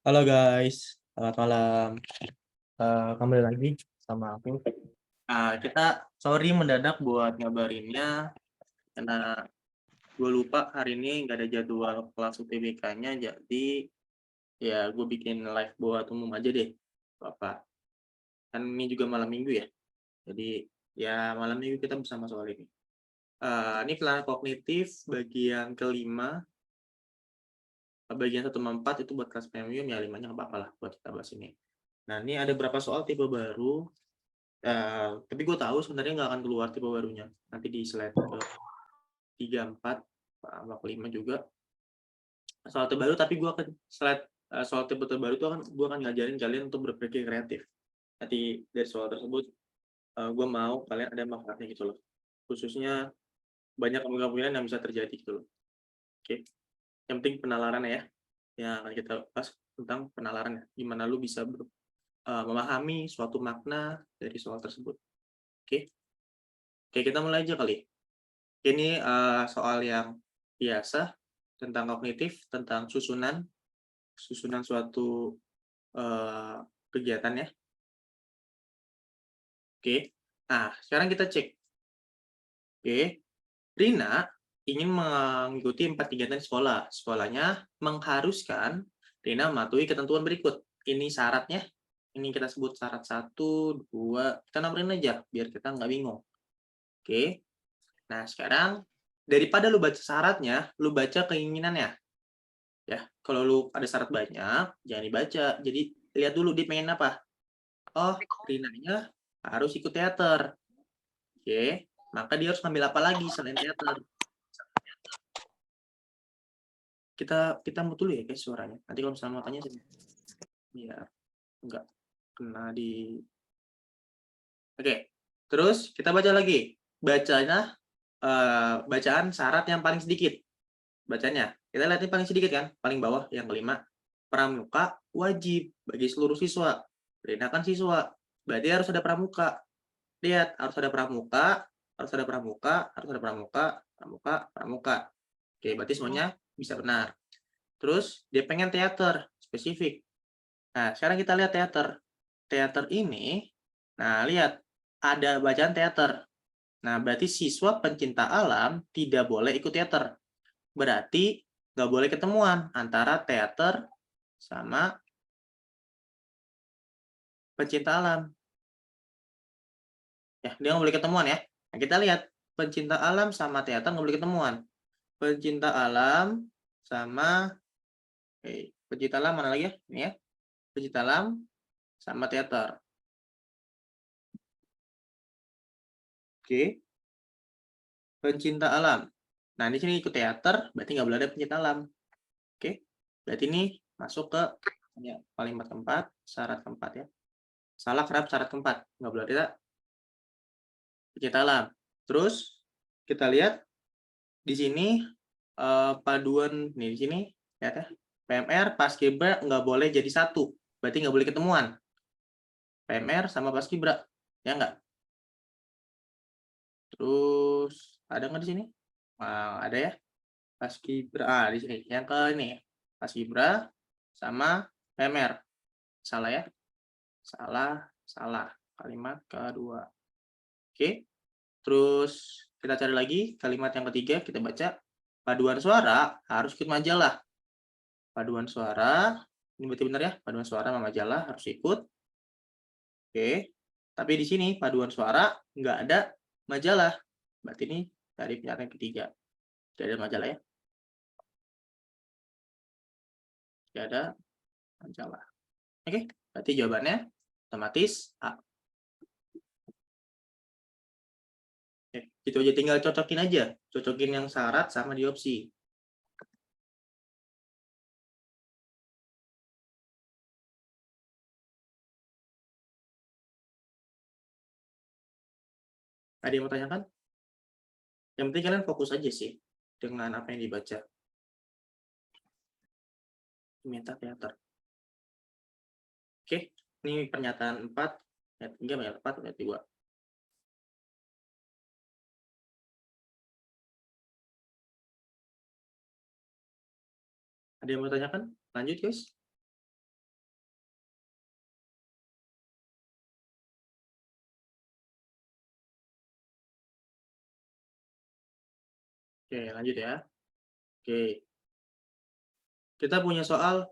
Halo guys, selamat malam. Kembali lagi sama aku. Kita sorry mendadak buat ngabarinnya karena gue lupa hari ini nggak ada jadwal kelas UTBK-nya, jadi ya gue bikin live buat umum aja deh, Bapak. Kan ini juga malam minggu ya, jadi ya malam minggu kita bersama soal ini. Ini kelas kognitif bagian kelima, bagian 1 sama 4 itu buat kelas premium, ya 5-nya nggak apa-apa lah buat kita bahas ini. Nah, ini ada berapa soal tipe baru. Tapi gue tahu sebenarnya nggak akan keluar tipe barunya. Nanti di slide ke 3, 4, sama ke 5 juga. Soal terbaru, tapi gue akan slide soal tipe terbaru itu gue akan ngajarin kalian untuk berpikir kreatif. Nanti dari soal tersebut, gue mau kalian ada manfaatnya gitu loh. Khususnya banyak kemungkinan yang bisa terjadi gitu loh. Oke. Yang penting penalaran ya. Yang akan kita bahas tentang penalaran ya. Gimana lu bisa memahami suatu makna dari soal tersebut. Oke. Oke, kita mulai aja kali. Ini soal yang biasa tentang kognitif, tentang susunan suatu kegiatan ya. Oke. Nah, sekarang kita cek. Oke. Rina ingin mengikuti 4 kegiatan di sekolah. Sekolahnya mengharuskan Rina mematuhi ketentuan berikut. Ini syaratnya. Ini kita sebut syarat 1, 2. Kita namarin aja biar kita nggak bingung. Oke. Nah, sekarang daripada lu baca syaratnya, lu baca keinginannya. Ya, kalau lu ada syarat banyak, jangan dibaca. Jadi lihat dulu dia pengen apa. Oh, Rinanya harus ikut teater. Oke, maka dia harus ngambil apa lagi selain teater. Kita mute dulu ya guys suaranya. Nanti kalau misalnya mau tanya biar enggak kena di. Oke. Terus kita baca lagi. Bacanya bacaan syarat yang paling sedikit. Bacanya. Kita lihat ini paling sedikit kan? Paling bawah yang kelima. Pramuka wajib bagi seluruh siswa. Rina kan siswa. Berarti harus ada pramuka. Lihat, harus ada pramuka, harus ada pramuka, harus ada pramuka, pramuka, pramuka. Oke, berarti semuanya bisa benar. Terus dia pengen teater, spesifik. Nah, sekarang kita lihat teater. Teater ini, nah lihat, ada bacaan teater. Nah, berarti siswa pencinta alam tidak boleh ikut teater. Berarti nggak boleh ketemuan antara teater sama pencinta alam. Ya, dia nggak boleh ketemuan ya. Nah, kita lihat, pencinta alam sama teater nggak boleh ketemuan. Pencinta alam sama pencinta alam mana lagi ya? Ini ya. Pencinta alam sama teater. Oke. Pencinta alam. Nah, di sini ikut teater, berarti nggak boleh ada pencinta alam. Oke. Berarti ini masuk ke ya, paling keempat, syarat keempat ya. Salah kerap syarat keempat. Nggak boleh ada pencinta alam. Terus kita lihat di sini paduan nih di sini ya PMR Paskibra nggak boleh jadi satu. Berarti nggak boleh ketemuan. PMR sama Paskibra. Ya nggak? Terus ada nggak di sini? Ada ya. Paskibra. Di sini. Yang ke ini. Paskibra sama PMR. Salah ya? Salah. Kalimat kedua. Oke. Terus kita cari lagi kalimat yang ketiga. Kita baca. Paduan suara harus ikut majalah. Paduan suara. Ini berarti benar ya? Paduan suara sama majalah harus ikut. Oke. Tapi di sini paduan suara nggak ada majalah. Berarti ini dari pernyataan ketiga. Tidak ada majalah ya. Tidak ada majalah. Oke, berarti jawabannya otomatis A. Oke, itu aja tinggal cocokin aja. Cocokin yang syarat sama di opsi. Ada yang mau tanyakan? Yang penting kalian fokus aja sih dengan apa yang dibaca. Minta teater. Oke, ini pernyataan 4, ayat 3, ayat 4, ayat 2. Ada yang mau tanyakan? Lanjut guys. Oke, lanjut ya. Oke. Kita punya soal.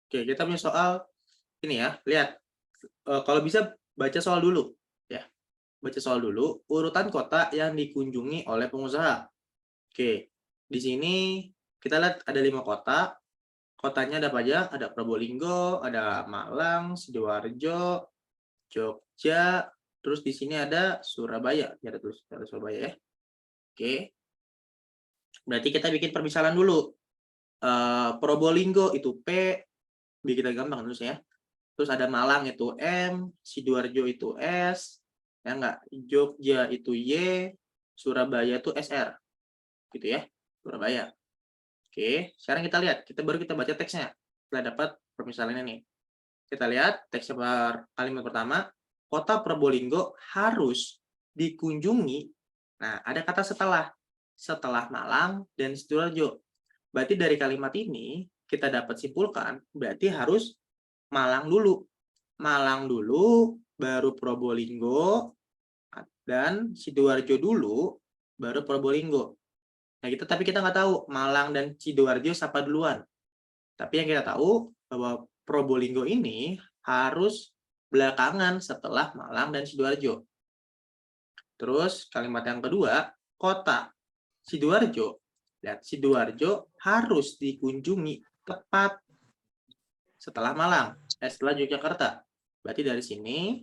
Oke, kita punya soal ini ya. Lihat. Kalau bisa baca soal dulu ya. Baca soal dulu urutan kota yang dikunjungi oleh pengusaha. Oke. Di sini kita lihat ada 5 kota. Kotanya ada apa aja? Ada Probolinggo, ada Malang, Sidoarjo, Jogja, terus di sini ada Surabaya. Ya, ada Surabaya ya. Oke. Berarti kita bikin permisalan dulu. Probolinggo itu P, bikin kita gampang nulisnya ya. Terus ada Malang itu M, Sidoarjo itu S, ya enggak, Jogja itu Y, Surabaya itu SR. Gitu ya, Surabaya. Oke, sekarang kita lihat, baru kita baca teksnya. Setelah dapat permisalannya nih. Kita lihat teks kalimat pertama, kota Probolinggo harus dikunjungi. Nah, ada kata setelah Malang dan Sidoarjo. Berarti dari kalimat ini kita dapat simpulkan berarti harus Malang dulu. Malang dulu, baru Probolinggo, dan Sidoarjo dulu, baru Probolinggo. Nah, tapi kita nggak tahu Malang dan Sidoarjo siapa duluan. Tapi yang kita tahu bahwa Probolinggo ini harus belakangan setelah Malang dan Sidoarjo. Terus kalimat yang kedua, kota Sidoarjo. Lihat, Sidoarjo harus dikunjungi tepat setelah Malang, setelah Yogyakarta. Berarti dari sini,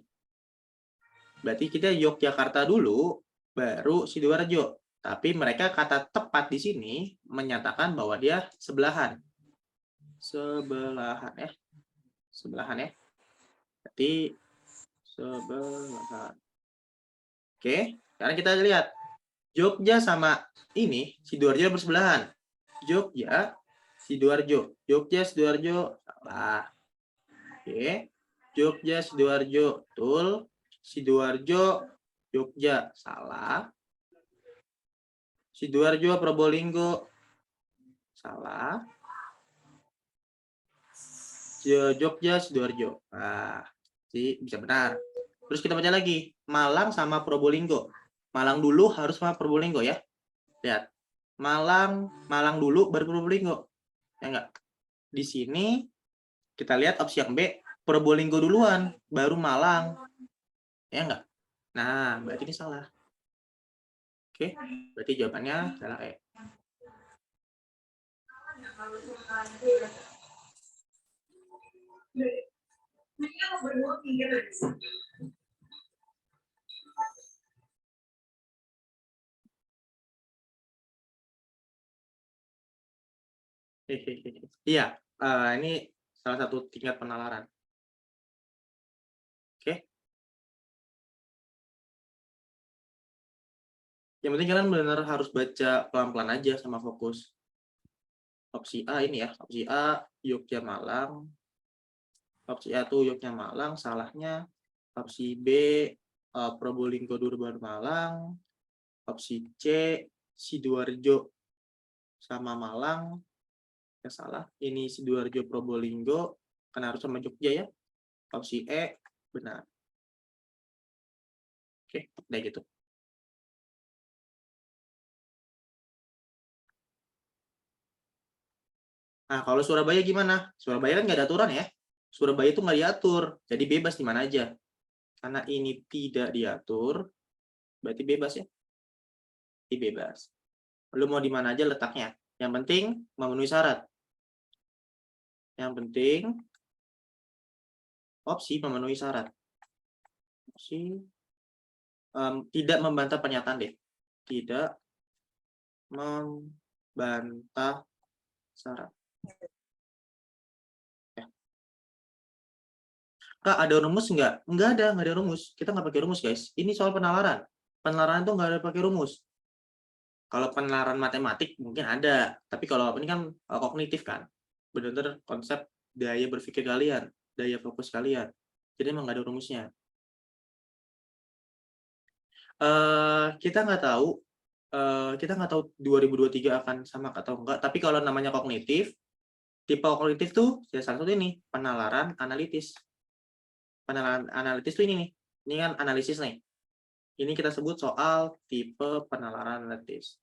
berarti kita Yogyakarta dulu, baru Sidoarjo. Tapi mereka kata tepat di sini menyatakan bahwa dia sebelahan. Sebelahan ya. Sebelahan ya. Berarti sebelahan. Oke, sekarang kita lihat. Jogja sama ini, Sidoarjo bersebelahan. Jogja, Sidoarjo. Jogja, Sidoarjo, salah. Oke. Jogja, Sidoarjo, betul. Sidoarjo, Jogja, salah. Sidoarjo, Probolinggo, salah. Jogja, Sidoarjo. Nah, bisa benar. Terus kita baca lagi. Malang sama Probolinggo. Malang dulu harus sama Probolinggo ya. Lihat. Malang dulu baru Probolinggo. Ya enggak? Di sini kita lihat opsi yang B, Probolinggo duluan, baru Malang. Ya enggak? Nah, berarti ini salah. Oke, berarti jawabannya adalah E. Iya, ini salah satu tingkat penalaran. Oke. Yang penting kalian benar harus baca pelan-pelan aja sama fokus. Opsi A ini ya, opsi A Yogyakarta Malang. Opsi A tuh Yogyakarta Malang, salahnya. Opsi B Probolinggo Durban Malang. Opsi C Sidoarjo sama Malang. Ya salah, ini Sidoarjo Probolinggo, kan harus sama Jogja ya. Opsi E benar. Oke, udah gitu. Nah, kalau Surabaya gimana? Surabaya kan nggak ada aturan ya. Surabaya itu nggak diatur, jadi bebas di mana aja. Karena ini tidak diatur, berarti bebas ya. Ini bebas. Lu mau di mana aja letaknya. Yang penting memenuhi syarat. Yang penting opsi memenuhi syarat. Opsi tidak membantah pernyataan deh. Tidak membantah syarat. Ya. Kak, ada rumus nggak? Nggak ada rumus. Kita nggak pakai rumus, guys. Ini soal penalaran. Penalaran itu nggak ada pakai rumus. Kalau penalaran matematik mungkin ada, tapi kalau ini kan kognitif kan, benar-benar konsep daya berpikir kalian, daya fokus kalian. Jadi emang nggak ada rumusnya. Kita nggak tahu 2023 akan sama atau enggak. Tapi kalau namanya kognitif, tipe kognitif tuh ya salah satu ini penalaran analitis. Penalaran analitis tuh ini nih, ini kan analisis nih. Ini kita sebut soal tipe penalaran lattice.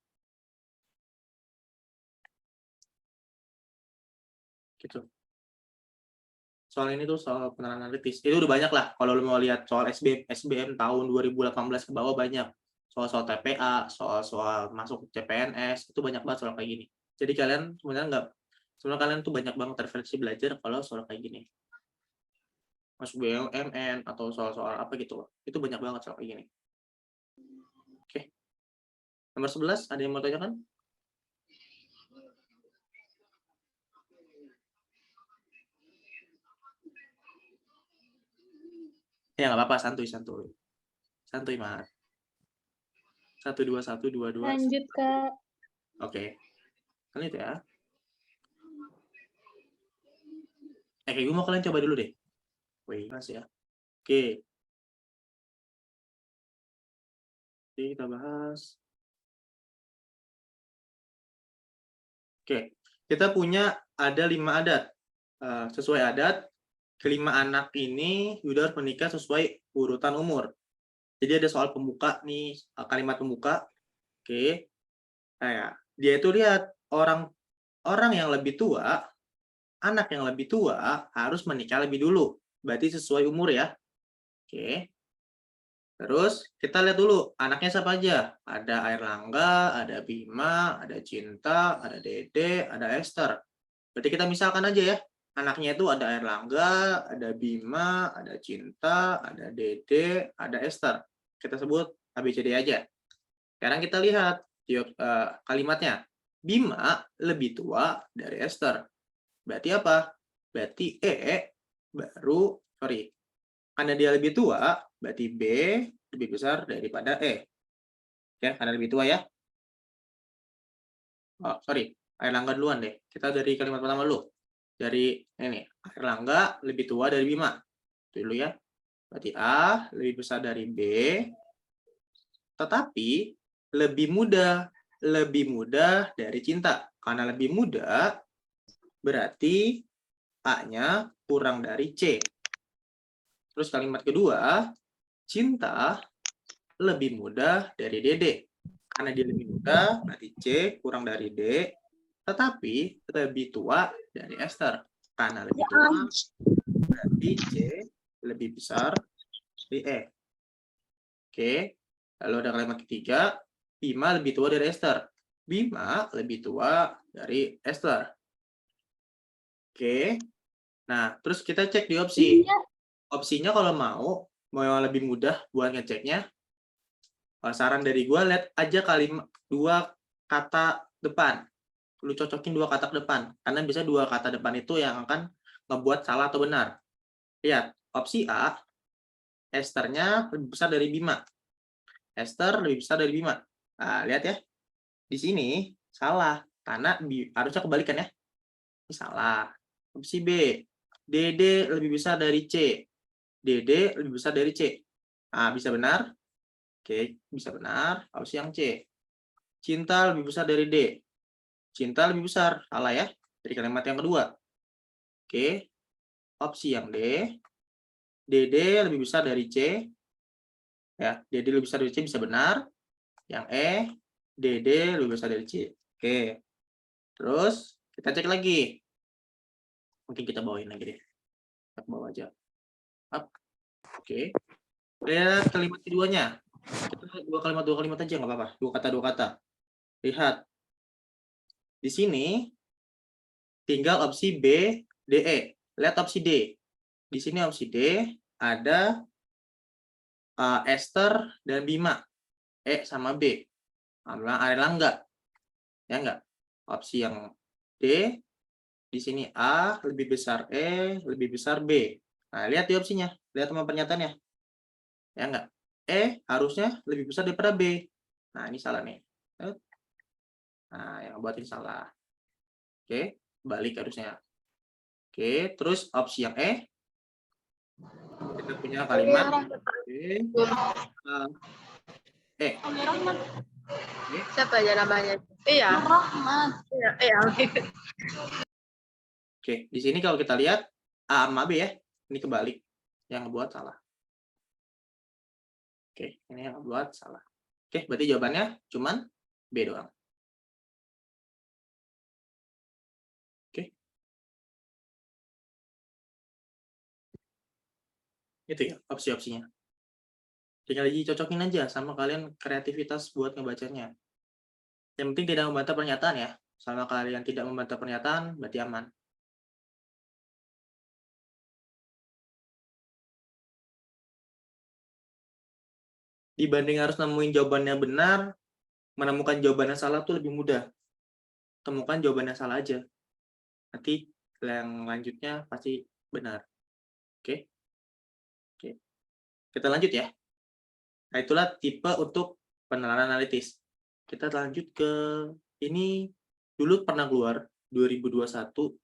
Gitu. Soal ini tuh soal penalaran lattice. Itu udah banyak lah. Kalau lo mau lihat soal SBM tahun 2018 ke bawah banyak. Soal-soal TPA, soal-soal masuk CPNS, itu banyak banget soal kayak gini. Jadi kalian sebenarnya kalian tuh banyak banget referensi belajar kalau soal kayak gini. Masuk BUMN atau soal-soal apa gitu. Itu banyak banget soal kayak gini. Oke. Nomor 11, ada yang mau tanyakan? Ya nggak apa-apa, santuy. Santuy, Mat. 1, 2, 1, 2, 2. Lanjut, Kak. Oke. Lanjut ya. Kayak gue mau kalian coba dulu deh. Wih, mas ya. Oke. Oke, kita bahas. Oke. Kita punya ada 5 adat. Sesuai adat, kelima anak ini sudah harus menikah sesuai urutan umur. Jadi ada soal pembuka nih, kalimat pembuka. Oke. Nah, ya. Dia itu lihat orang yang lebih tua, anak yang lebih tua harus menikah lebih dulu. Berarti sesuai umur ya. Oke. Terus kita lihat dulu anaknya siapa aja. Ada Airlangga, ada Bima, ada Cinta, ada Dede, ada Esther. Berarti kita misalkan aja ya. Anaknya itu ada Airlangga, ada Bima, ada Cinta, ada Dede, ada Esther. Kita sebut ABCD aja. Sekarang kita lihat kalimatnya. Bima lebih tua dari Esther. Berarti apa? Berarti karena dia lebih tua, berarti B lebih besar daripada E. Ya, karena lebih tua ya. Oh, sorry. Airlangga duluan deh. Kita dari kalimat pertama dulu. Dari ini, Airlangga lebih tua dari Bima. Itu dulu ya. Berarti A lebih besar dari B, tetapi lebih muda dari Cinta. Karena lebih muda, berarti A-nya kurang dari C. Terus kalimat kedua, Cinta lebih muda dari Dede. Karena dia lebih muda, berarti C kurang dari D, tetapi lebih tua dari Esther. Karena lebih tua, berarti C lebih besar dari E. Oke, lalu ada kalimat ketiga, Bima lebih tua dari Esther. Bima lebih tua dari Esther. Oke, nah terus kita cek di opsi. Opsinya kalau mau yang lebih mudah buat ngeceknya, saran dari gue, lihat aja kalimat 2 kata depan. Lu cocokin 2 kata depan, karena bisa 2 kata depan itu yang akan ngebuat salah atau benar. Lihat, opsi A, Esther-nya lebih besar dari Bima. Esther lebih besar dari Bima. Nah, lihat ya. Di sini salah, karena harusnya kebalikan ya. Ini salah. Opsi B, Dede lebih besar dari C. Dede lebih besar dari C. Nah, bisa benar? Oke, bisa benar. Opsi yang C. Cinta lebih besar dari D. Cinta lebih besar. Salah ya. Dari kalimat yang kedua. Oke. Opsi yang D. Dede lebih besar dari C. Ya, Dede lebih besar dari C bisa benar. Yang E, Dede lebih besar dari C. Oke. Terus kita cek lagi. Mungkin kita bawain lagi deh. Kita bawa aja. Up. Oke. Lihat kalimat keduanya. Kita dua kalimat aja nggak apa-apa. 2 kata. Lihat. Di sini tinggal opsi B, D, E. Lihat opsi D. Di sini opsi D ada Esther dan Bima. E sama B. Airlangga. Ya enggak? Opsi yang D, di sini A lebih besar E, lebih besar B. Nah, lihat di opsinya. Lihat sama pernyataannya. Ya enggak? E harusnya lebih besar daripada B. Nah, ini salah nih. Nah, yang buat ini salah. Oke, balik harusnya. Oke, terus opsi yang E. Kita punya kalimat E. Siapa aja namanya? Iya. Iya. Oke, di sini kalau kita lihat A sama B ya, ini kebalik. Yang ngebuat salah. Oke, ini yang buat salah. Oke, berarti jawabannya cuman B doang. Oke. Itu ya opsi-opsinya. Tinggal dicocokin aja sama kalian kreativitas buat ngebacanya. Yang penting tidak membantah pernyataan ya. Sama kalian tidak membantah pernyataan, berarti aman. Dibanding harus nemuin jawabannya benar, menemukan jawabannya salah tuh lebih mudah. Temukan jawabannya salah aja. Nanti yang lanjutnya pasti benar. Oke? Oke. Kita lanjut ya. Nah, itulah tipe untuk penalaran analitis. Kita lanjut ke ini dulu pernah keluar 2021.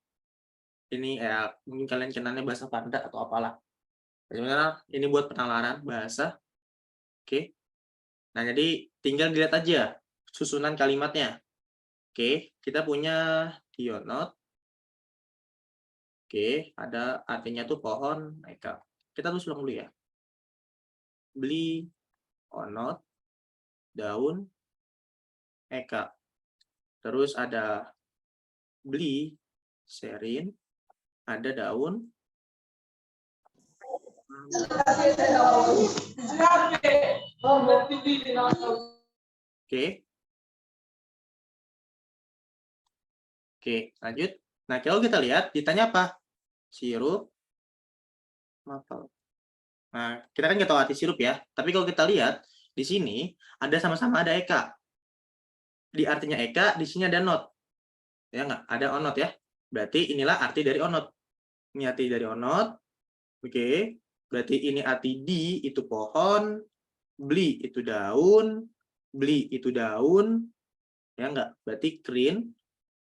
Ini ya mungkin kalian kenalnya bahasa Panda atau apalah. Sebenarnya ini buat penalaran bahasa. Oke. Nah, jadi tinggal dilihat aja susunan kalimatnya. Oke, kita punya Dionot. Oke, ada artinya tuh pohon Eka. Kita tulis ulang dulu ya. Beli onot daun Eka. Terus ada beli Serin, ada daun. Oke. Oke, lanjut. Nah, kalau kita lihat, ditanya apa? Sirup, maple. Nah, kita kan nggak tahu arti sirup ya. Tapi kalau kita lihat, di sini ada sama-sama ada Eka. Di artinya Eka, di sini ada not. Ya nggak? Ada onot ya. Berarti inilah arti dari onot. Ini arti dari onot. Oke. Berarti ini arti di itu pohon, beli itu daun, beli itu daun. Ya nggak? Berarti green.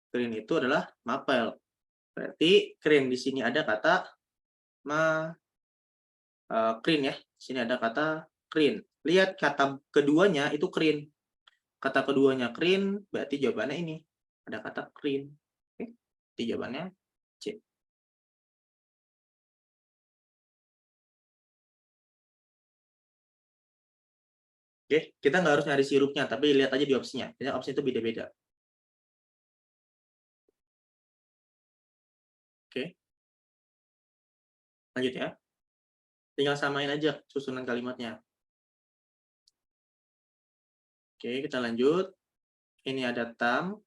Green itu adalah maple. Berarti green di sini ada kata green ya. Di sini ada kata green. Lihat kata keduanya itu green. Kata keduanya green, berarti jawabannya ini. Ada kata green. Oke. Berarti jawabannya C. Oke, kita nggak harus nyari sirupnya, tapi lihat aja di opsinya. Jadi opsi itu beda-beda. Oke. Lanjut ya. Tinggal samain aja susunan kalimatnya. Oke, kita lanjut. Ini ada tam,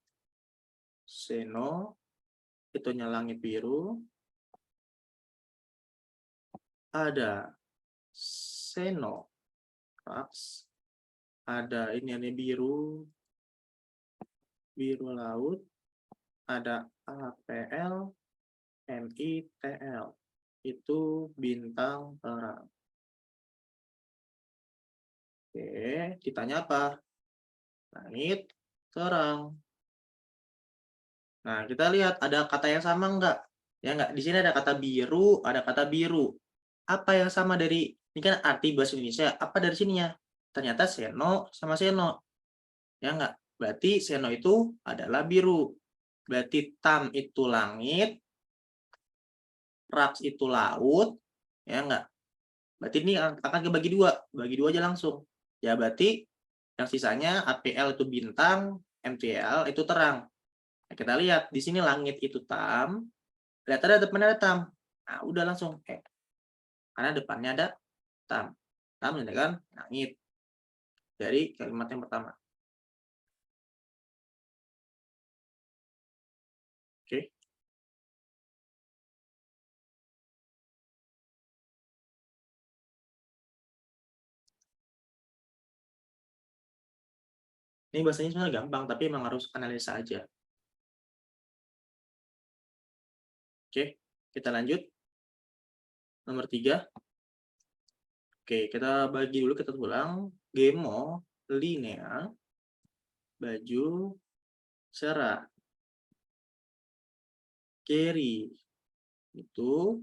seno, itunya langit biru. Ada seno, raks. Ada ini biru, biru laut. Ada APL, MITL. Itu bintang terang. Oke, ditanya apa? Langit terang. Nah, kita lihat ada kata yang sama enggak? Ya enggak? Di sini ada kata biru, ada kata biru. Apa yang sama dari ini kan arti bahasa Indonesia? Apa dari sininya? Ternyata seno sama seno. Ya enggak? Berarti seno itu adalah biru. Berarti tam itu langit, raks itu laut, ya enggak? Berarti ini akan kebagi dua. Bagi dua aja langsung. Ya berarti yang sisanya APL itu bintang, MTL itu terang. Nah, kita lihat di sini langit itu tam, lihat ada depannya ada tam. Nah, udah langsung karena depannya ada tam. Tam ini kan langit. Dari kalimat yang pertama. Oke. Ini bahasanya sebenarnya gampang, tapi emang harus analisa aja. Oke, kita lanjut. Nomor 3. Oke, kita bagi dulu, kita ulang. Gemo, linea, baju, cerah. Carry, itu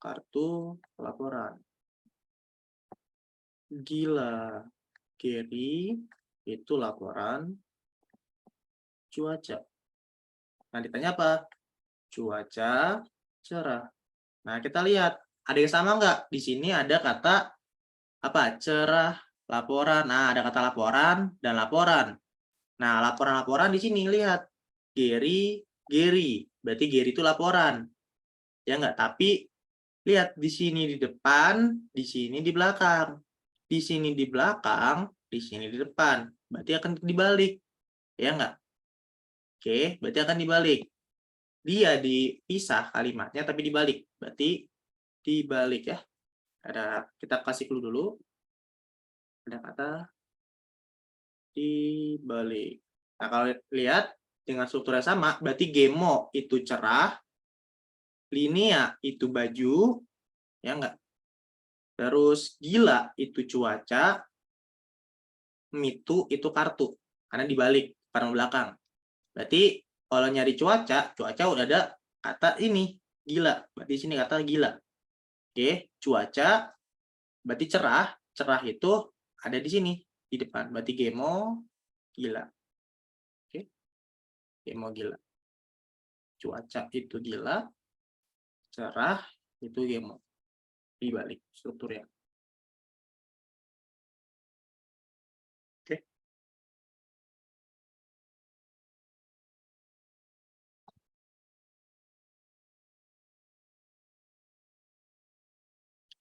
kartu laporan. Gila, Carry, itu laporan cuaca. Nah, ditanya apa? Cuaca cerah. Nah, kita lihat. Ada yang sama nggak? Di sini ada kata apa? Cerah, laporan. Nah, ada kata laporan dan laporan. Nah, laporan-laporan di sini lihat. Gary. Berarti Gary itu laporan. Ya enggak? Tapi lihat di sini di depan, di sini di belakang. Di sini di belakang, di sini di depan. Berarti akan dibalik. Ya enggak? Oke, berarti akan dibalik. Dia dipisah kalimatnya tapi dibalik. Berarti dibalik ya. Kita kasih clue dulu. Ada kata dibalik. Nah, kalau lihat dengan struktur yang sama, berarti gemo itu cerah, linea itu baju, ya enggak? Terus gila itu cuaca, mitu itu kartu, karena dibalik, karena belakang. Berarti kalau nyari cuaca udah ada kata ini, gila. Berarti sini kata gila. Oke, cuaca berarti cerah itu ada di sini, di depan. Berarti gemo, gila. Oke, gemo gila. Cuaca itu gila, cerah itu gemo. Dibalik strukturnya. Oke.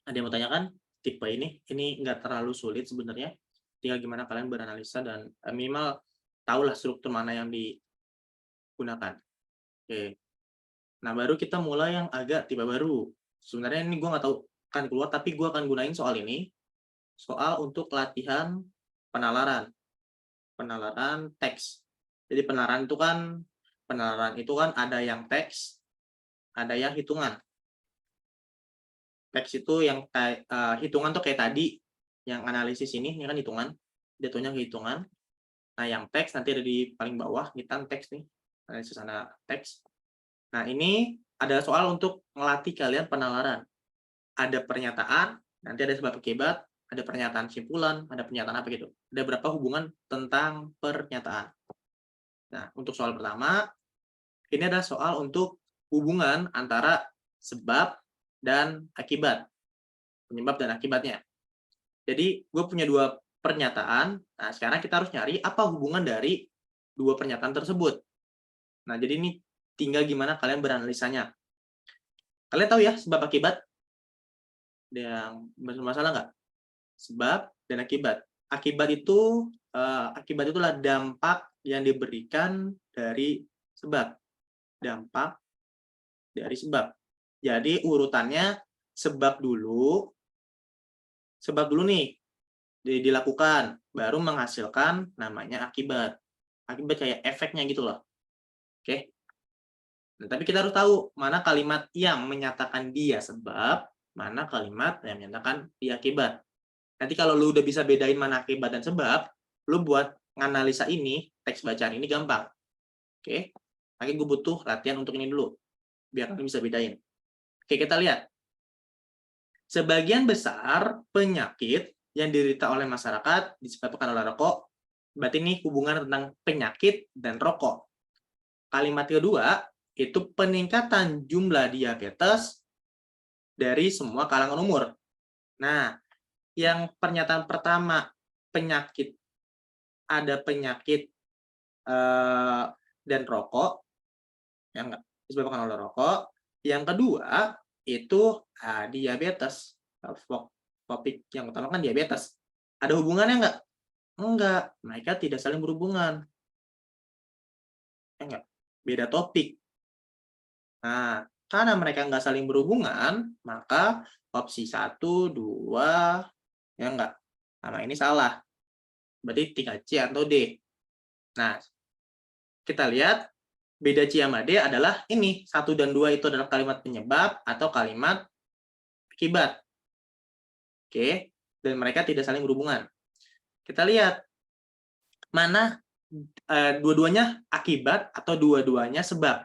Ada yang mau tanyakan? Tipe ini nggak terlalu sulit sebenarnya. Tinggal gimana kalian beranalisa dan minimal tahulah struktur mana yang digunakan. Oke. Nah, baru kita mulai yang agak tipe baru. Sebenarnya ini gue nggak tahu akan keluar, tapi gue akan gunain soal ini. Soal untuk latihan penalaran. Penalaran teks. Jadi penalaran itu kan ada yang teks, ada yang hitungan. Teks itu yang kayak hitungan tuh kayak tadi yang analisis ini kan hitungan, jatuhnya hitungan. Nah, yang teks nanti ada di paling bawah, kita teks nih, analisis ada teks. Nah, ini ada soal untuk melatih kalian penalaran. Ada pernyataan, nanti ada sebab akibat, ada pernyataan simpulan, ada pernyataan apa gitu. Ada berapa hubungan tentang pernyataan. Nah, untuk soal pertama, ini ada soal untuk hubungan antara sebab dan akibat. Penyebab dan akibatnya. Jadi, gue punya dua pernyataan. Nah, sekarang kita harus nyari apa hubungan dari dua pernyataan tersebut. Nah, jadi ini tinggal gimana kalian beranalisanya. Kalian tahu ya sebab akibat? Ada yang bermasalah nggak? Sebab dan akibat. Akibat itulah dampak yang diberikan dari sebab. Dampak dari sebab. Jadi urutannya sebab dulu nih dilakukan, baru menghasilkan namanya akibat. Akibat kayak efeknya gitu loh. Oke. Nah, tapi kita harus tahu mana kalimat yang menyatakan dia sebab, mana kalimat yang menyatakan dia akibat. Nanti kalau lu udah bisa bedain mana akibat dan sebab, lu buat nganalisa ini, teks bacaan ini gampang. Oke. Lagi gue butuh latihan untuk ini dulu, biar kalian bisa bedain. Oke, kita lihat. Sebagian besar penyakit yang diderita oleh masyarakat disebabkan oleh rokok. Berarti ini hubungan tentang penyakit dan rokok. Kalimat kedua, itu peningkatan jumlah diabetes dari semua kalangan umur. Nah, yang pernyataan pertama, ada penyakit dan rokok, yang disebabkan oleh rokok. Yang kedua, itu diabetes. Topik yang utama kan diabetes. Ada hubungannya nggak? Enggak, mereka tidak saling berhubungan. Enggak, beda topik. Nah, karena mereka nggak saling berhubungan, maka opsi 1, 2, ya enggak. Sama ini salah. Berarti 3 C atau D. Nah, kita lihat beda C sama D adalah ini. 1 dan 2 itu adalah kalimat penyebab atau kalimat akibat. Oke, dan mereka tidak saling berhubungan. Kita lihat mana dua-duanya akibat atau dua-duanya sebab.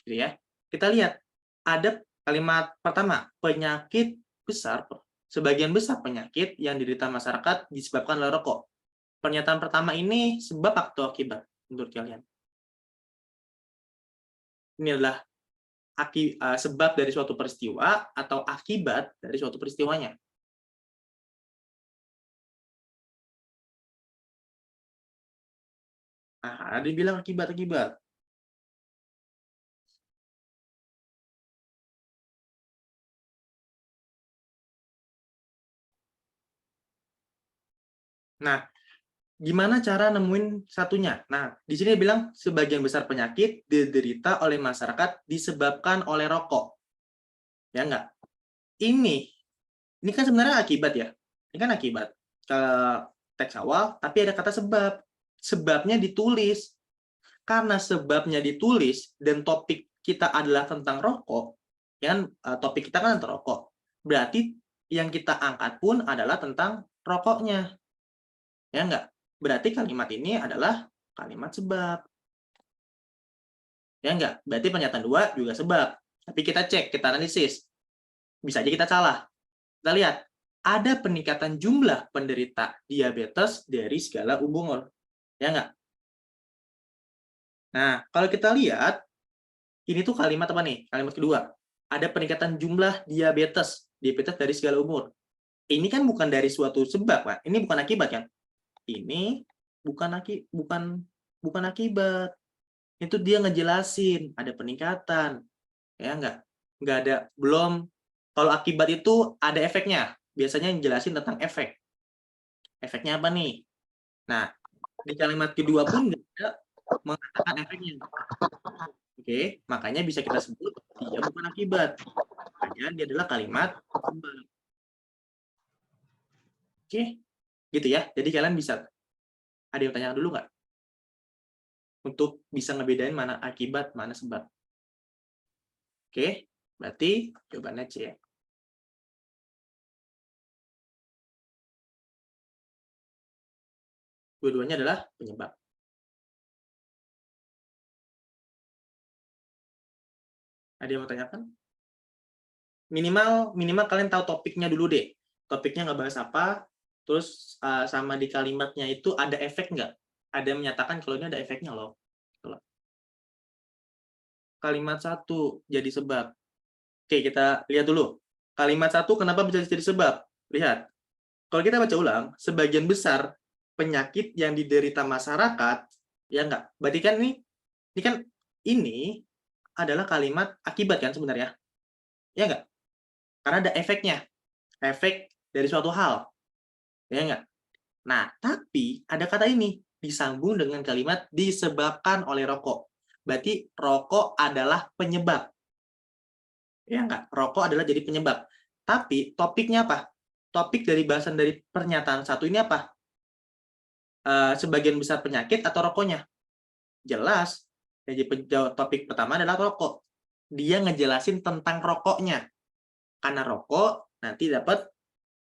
Gitu ya. Kita lihat ada kalimat pertama, penyakit besar, sebagian besar penyakit yang diderita masyarakat disebabkan oleh rokok. Pernyataan pertama ini sebab atau akibat menurut kalian? Ini adalah sebab dari suatu peristiwa atau akibat dari suatu peristiwanya. Nah, ada yang bilang akibat-akibat. Nah, gimana cara nemuin satunya? Nah, di sini dia bilang sebagian besar penyakit diderita oleh masyarakat disebabkan oleh rokok. Ya enggak? Ini kan sebenarnya akibat ya. Ini kan akibat. Ke teks awal, tapi ada kata sebab. Sebabnya ditulis. Karena sebabnya ditulis dan topik kita adalah tentang rokok, ya kan, topik kita kan tentang rokok. Berarti yang kita angkat pun adalah tentang rokoknya. Ya enggak? Berarti kalimat ini adalah kalimat sebab. Ya enggak? Berarti pernyataan dua juga sebab. Tapi kita cek, kita analisis. Bisa aja kita salah. Kita lihat, ada peningkatan jumlah penderita diabetes dari segala umur. Ya enggak? Nah, kalau kita lihat, ini tuh kalimat apa nih? Kalimat kedua. Ada peningkatan jumlah diabetes dari segala umur. Ini kan bukan dari suatu sebab, Pak. Ini bukan akibat kan? Ini bukan akibat. Itu dia ngejelasin ada peningkatan. Ya enggak ada, belum. Kalau akibat itu ada efeknya. Biasanya yang jelasin tentang efek. Efeknya apa nih? Nah, di kalimat kedua pun nggak ada mengatakan efeknya. Oke, makanya bisa kita sebut dia bukan akibat. Makanya dia adalah kalimat sebab. Oke, gitu ya. Jadi kalian bisa, ada yang tanya dulu nggak? Untuk bisa ngebedain mana akibat, mana sebab. Oke, berarti jawabannya C ya. Dua-duanya adalah penyebab. Ada yang mau tanyakan? Minimal kalian tahu topiknya dulu deh. Topiknya nggak bahas apa, terus sama di kalimatnya itu ada efek nggak? Ada yang menyatakan kalau ini ada efeknya loh. Kalimat satu jadi sebab. Oke, kita lihat dulu. Kalimat satu kenapa bisa jadi sebab? Lihat. Kalau kita baca ulang, sebagian besar penyakit yang diderita masyarakat, ya enggak? Berarti kan ini adalah kalimat akibat kan sebenarnya? Ya enggak? Karena ada efeknya. Efek dari suatu hal. Ya enggak? Nah, tapi ada kata ini disambung dengan kalimat disebabkan oleh rokok. Berarti rokok adalah penyebab. Ya enggak? Rokok adalah jadi penyebab. Tapi topiknya apa? Topik dari bahasan dari pernyataan satu ini apa? Sebagian besar penyakit atau rokoknya? Jelas. Jadi topik pertama adalah rokok. Dia ngejelasin tentang rokoknya. Karena rokok nanti dapat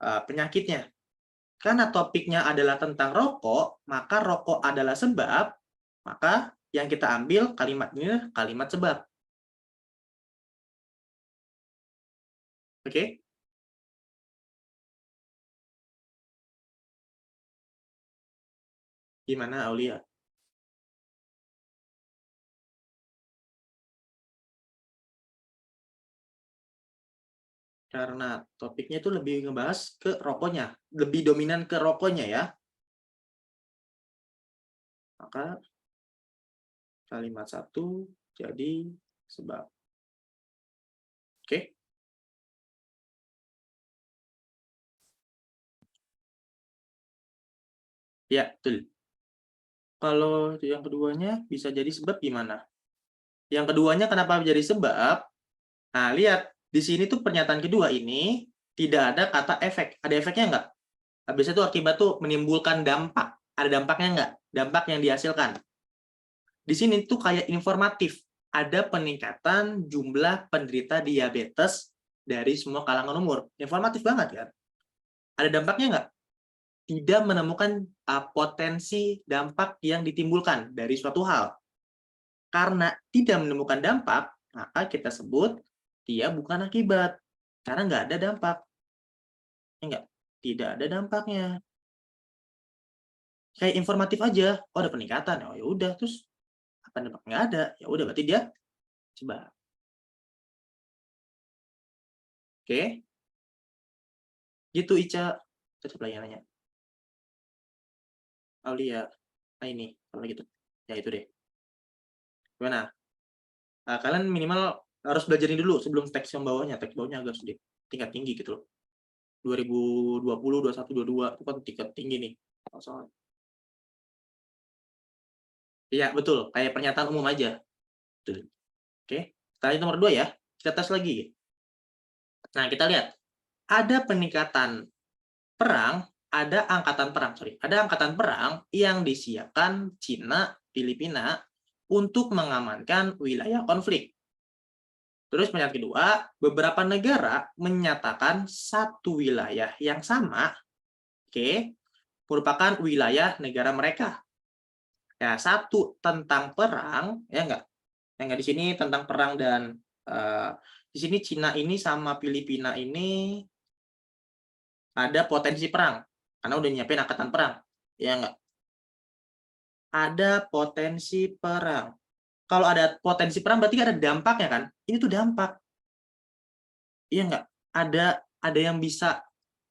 penyakitnya. Karena topiknya adalah tentang rokok, maka rokok adalah sebab, maka yang kita ambil kalimat ini kalimat sebab. Oke? Gimana, Aulia? Karena topiknya itu lebih ngebahas ke rokoknya, lebih dominan ke rokoknya ya. Maka kalimat satu jadi sebab. Oke? Ya, betul. Kalau yang keduanya bisa jadi sebab gimana? Yang keduanya kenapa jadi sebab? Nah, lihat. Di sini tuh pernyataan kedua ini tidak ada kata efek. Ada efeknya nggak? Habis itu akibat tuh menimbulkan dampak. Ada dampaknya nggak? Dampak yang dihasilkan. Di sini tuh kayak informatif. Ada peningkatan jumlah penderita diabetes dari semua kalangan umur. Informatif banget kan? Ada dampaknya nggak? Tidak menemukan potensi dampak yang ditimbulkan dari suatu hal. Karena tidak menemukan dampak, maka kita sebut dia bukan akibat. Karena nggak ada dampak. Enggak, tidak ada dampaknya. Kayak informatif aja. Oh, ada peningkatan. Oh, ya udah, terus apa dampak? Nggak ada. Ya udah, berarti dia sebab. Oke. Gitu, Ica. Tetap lagi nanya. Aulia. Nah, ini. Kalau gitu. Ya itu deh. Gimana? Kalian minimal harus belajar ini dulu sebelum teks yang bawahnya. Teks bawahnya agak sedikit tingkat tinggi gitu loh. 2020, 21, 22 itu kan tingkat tinggi nih. Soalnya. Iya, betul. Kayak pernyataan umum aja. Betul. Oke. Tadi nomor 2 ya. Kita tes lagi. Nah, kita lihat. Ada peningkatan perang, ada angkatan perang, ada angkatan perang yang disiapkan Cina, Filipina untuk mengamankan wilayah konflik. Terus pernyataan kedua, beberapa negara menyatakan satu wilayah yang sama, merupakan wilayah negara mereka. Ya, satu tentang perang, ya enggak? Yang enggak di sini tentang perang dan di sini Cina ini sama Filipina ini ada potensi perang karena udah nyiapin angkatan perang, ya enggak? Ada potensi perang. Kalau ada potensi perang berarti ada dampaknya kan? Ini tuh dampak. Iya enggak? Ada yang bisa,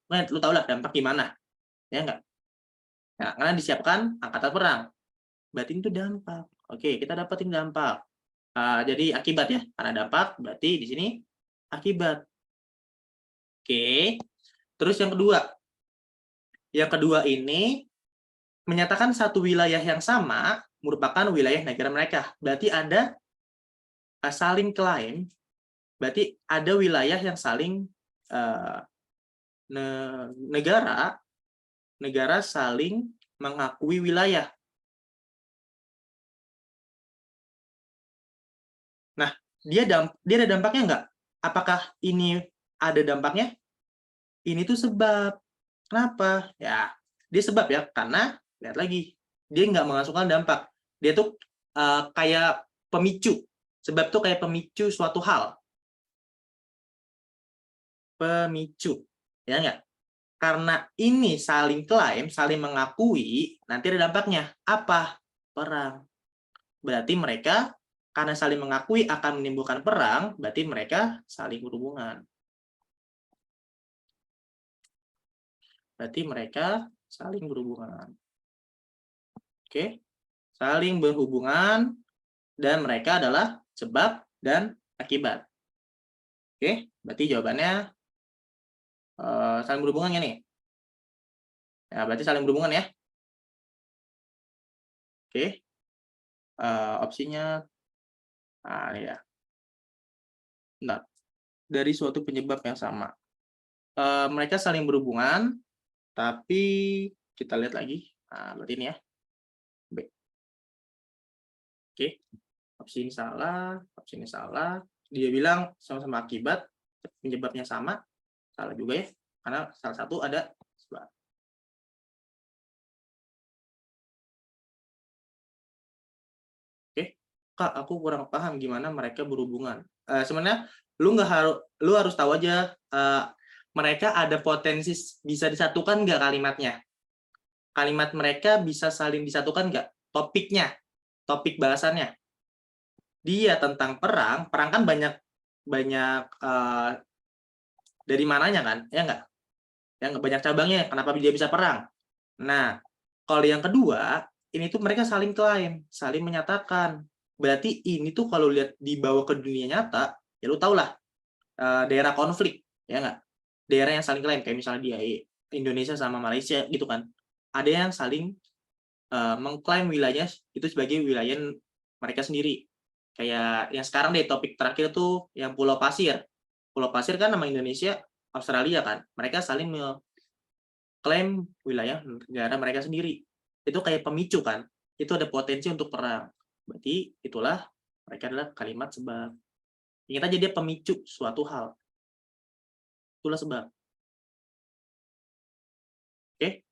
lu tau lah dampak gimana, ya enggak? Nah, karena disiapkan angkatan perang. Berarti itu dampak. Oke, kita dapetin dampak. Jadi akibat ya, karena dampak berarti di sini akibat. Oke. Terus yang kedua. Yang kedua ini menyatakan satu wilayah yang sama merupakan wilayah negara mereka. Berarti ada saling klaim, berarti ada wilayah yang saling negara saling mengakui wilayah. Nah, dia ada dampaknya nggak? Apakah ini ada dampaknya? Ini tuh sebab. Kenapa? Ya, dia sebab ya, karena lihat lagi, dia nggak menghasilkan dampak. Dia tuh kayak pemicu. Sebab tuh kayak pemicu suatu hal. Pemicu, ya nggak? Karena ini saling klaim, saling mengakui, nanti ada dampaknya. Apa? Perang. Berarti mereka, karena saling mengakui akan menimbulkan perang, berarti mereka saling berhubungan. Berarti mereka saling berhubungan. Oke? Saling berhubungan, dan mereka adalah sebab dan akibat. Oke? Berarti jawabannya saling berhubungan ya nih? Ya, berarti saling berhubungan ya. Oke. Opsinya ya. Nah, dari suatu penyebab yang sama. Mereka saling berhubungan, tapi kita lihat lagi. Nah, berarti ini ya. B. Oke. Opsi ini salah, opsi ini salah. Dia bilang sama-sama akibat, penyebabnya sama. Salah juga ya. Karena salah satu ada sebab. Kak, aku kurang paham gimana mereka berhubungan. Sebenarnya lu harus tahu aja mereka ada potensi bisa disatukan nggak kalimatnya. Kalimat mereka bisa saling disatukan nggak? Topiknya, topik bahasannya. Dia tentang perang kan banyak dari mananya kan, ya nggak? Yang banyak cabangnya. Kenapa dia bisa perang? Nah, kalau yang kedua, ini tuh mereka saling klaim, saling menyatakan. Berarti ini tuh kalau lihat dibawa ke dunia nyata, ya lu tau lah, daerah konflik, ya nggak? Daerah yang saling klaim, kayak misalnya di Indonesia sama Malaysia gitu kan. Ada yang saling mengklaim wilayahnya itu sebagai wilayah mereka sendiri. Kayak yang sekarang deh, topik terakhir tuh yang Pulau Pasir. Pulau Pasir kan nama Indonesia, Australia kan. Mereka saling klaim wilayah negara mereka sendiri. Itu kayak pemicu kan. Itu ada potensi untuk perang. Berarti itulah mereka adalah kalimat sebab. Ingat aja dia pemicu suatu hal. Itulah sebab. Oke?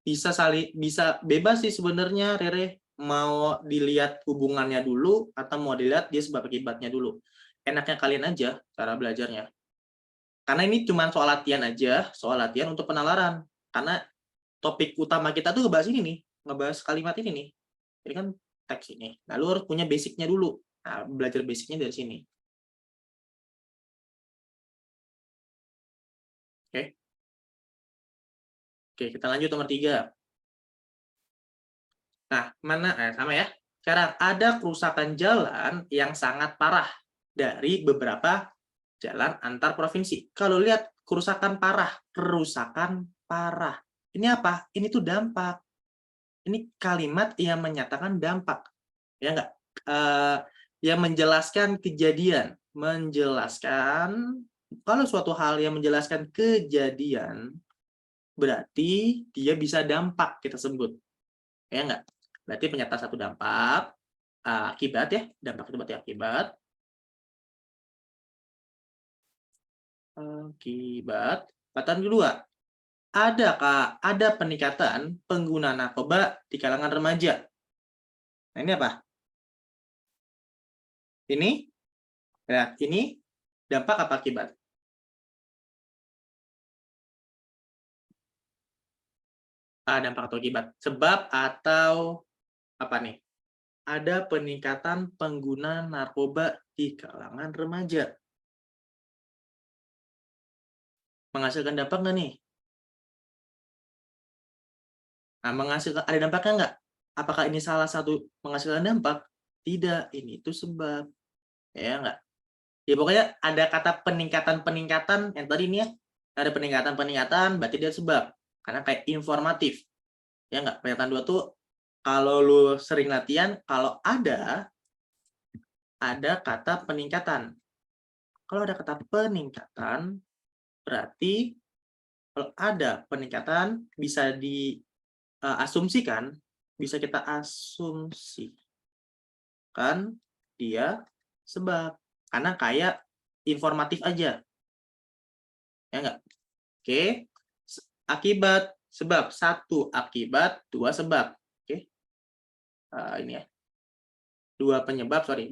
Bisa bebas sih sebenarnya, Rere. Mau dilihat hubungannya dulu atau mau dilihat dia sebab akibatnya dulu. Enaknya kalian aja cara belajarnya. Karena ini cuma soal latihan aja, soal latihan untuk penalaran. Karena topik utama kita tuh ngebahas ini nih, ngebahas kalimat ini nih. Ini kan teks ini. Nah, lu harus punya basicnya dulu. Nah, belajar basicnya dari sini. Oke? Oke, kita lanjut nomor 3. Nah, sama ya. Sekarang ada kerusakan jalan yang sangat parah dari beberapa jalan antar provinsi. Kalau lihat kerusakan parah. Ini apa? Ini tuh dampak. Ini kalimat yang menyatakan dampak. Ya enggak? Yang menjelaskan kejadian. Kalau suatu hal yang menjelaskan kejadian, berarti dia bisa dampak kita sebut. Ya enggak? Berarti pernyataan satu dampak, akibat ya, dampak itu berarti akibat. Pertanyaan kedua, ada peningkatan pengguna narkoba di kalangan remaja? Nah, ini apa? Ini dampak apa akibat? Dampak atau akibat. Sebab atau apa nih? Ada peningkatan pengguna narkoba di kalangan remaja. Menghasilkan dampak nggak nih? Nah, ada dampaknya nggak? Apakah ini salah satu menghasilkan dampak? Tidak, ini itu sebab. Ya nggak? Ya pokoknya ada kata peningkatan-peningkatan yang tadi ini ya. Ada peningkatan-peningkatan, berarti dia sebab. Karena kayak informatif. Ya nggak? Pernyataan 2 tuh, kalau lu sering latihan, kalau ada kata peningkatan. Kalau ada kata peningkatan, berarti kalau ada peningkatan bisa diasumsikan, bisa kita asumsikan dia sebab. Karena kayak informatif aja. Ya enggak? Oke. Akibat, sebab. 1 akibat, 2 sebab. Oke. Ini ya. 2 penyebab, 1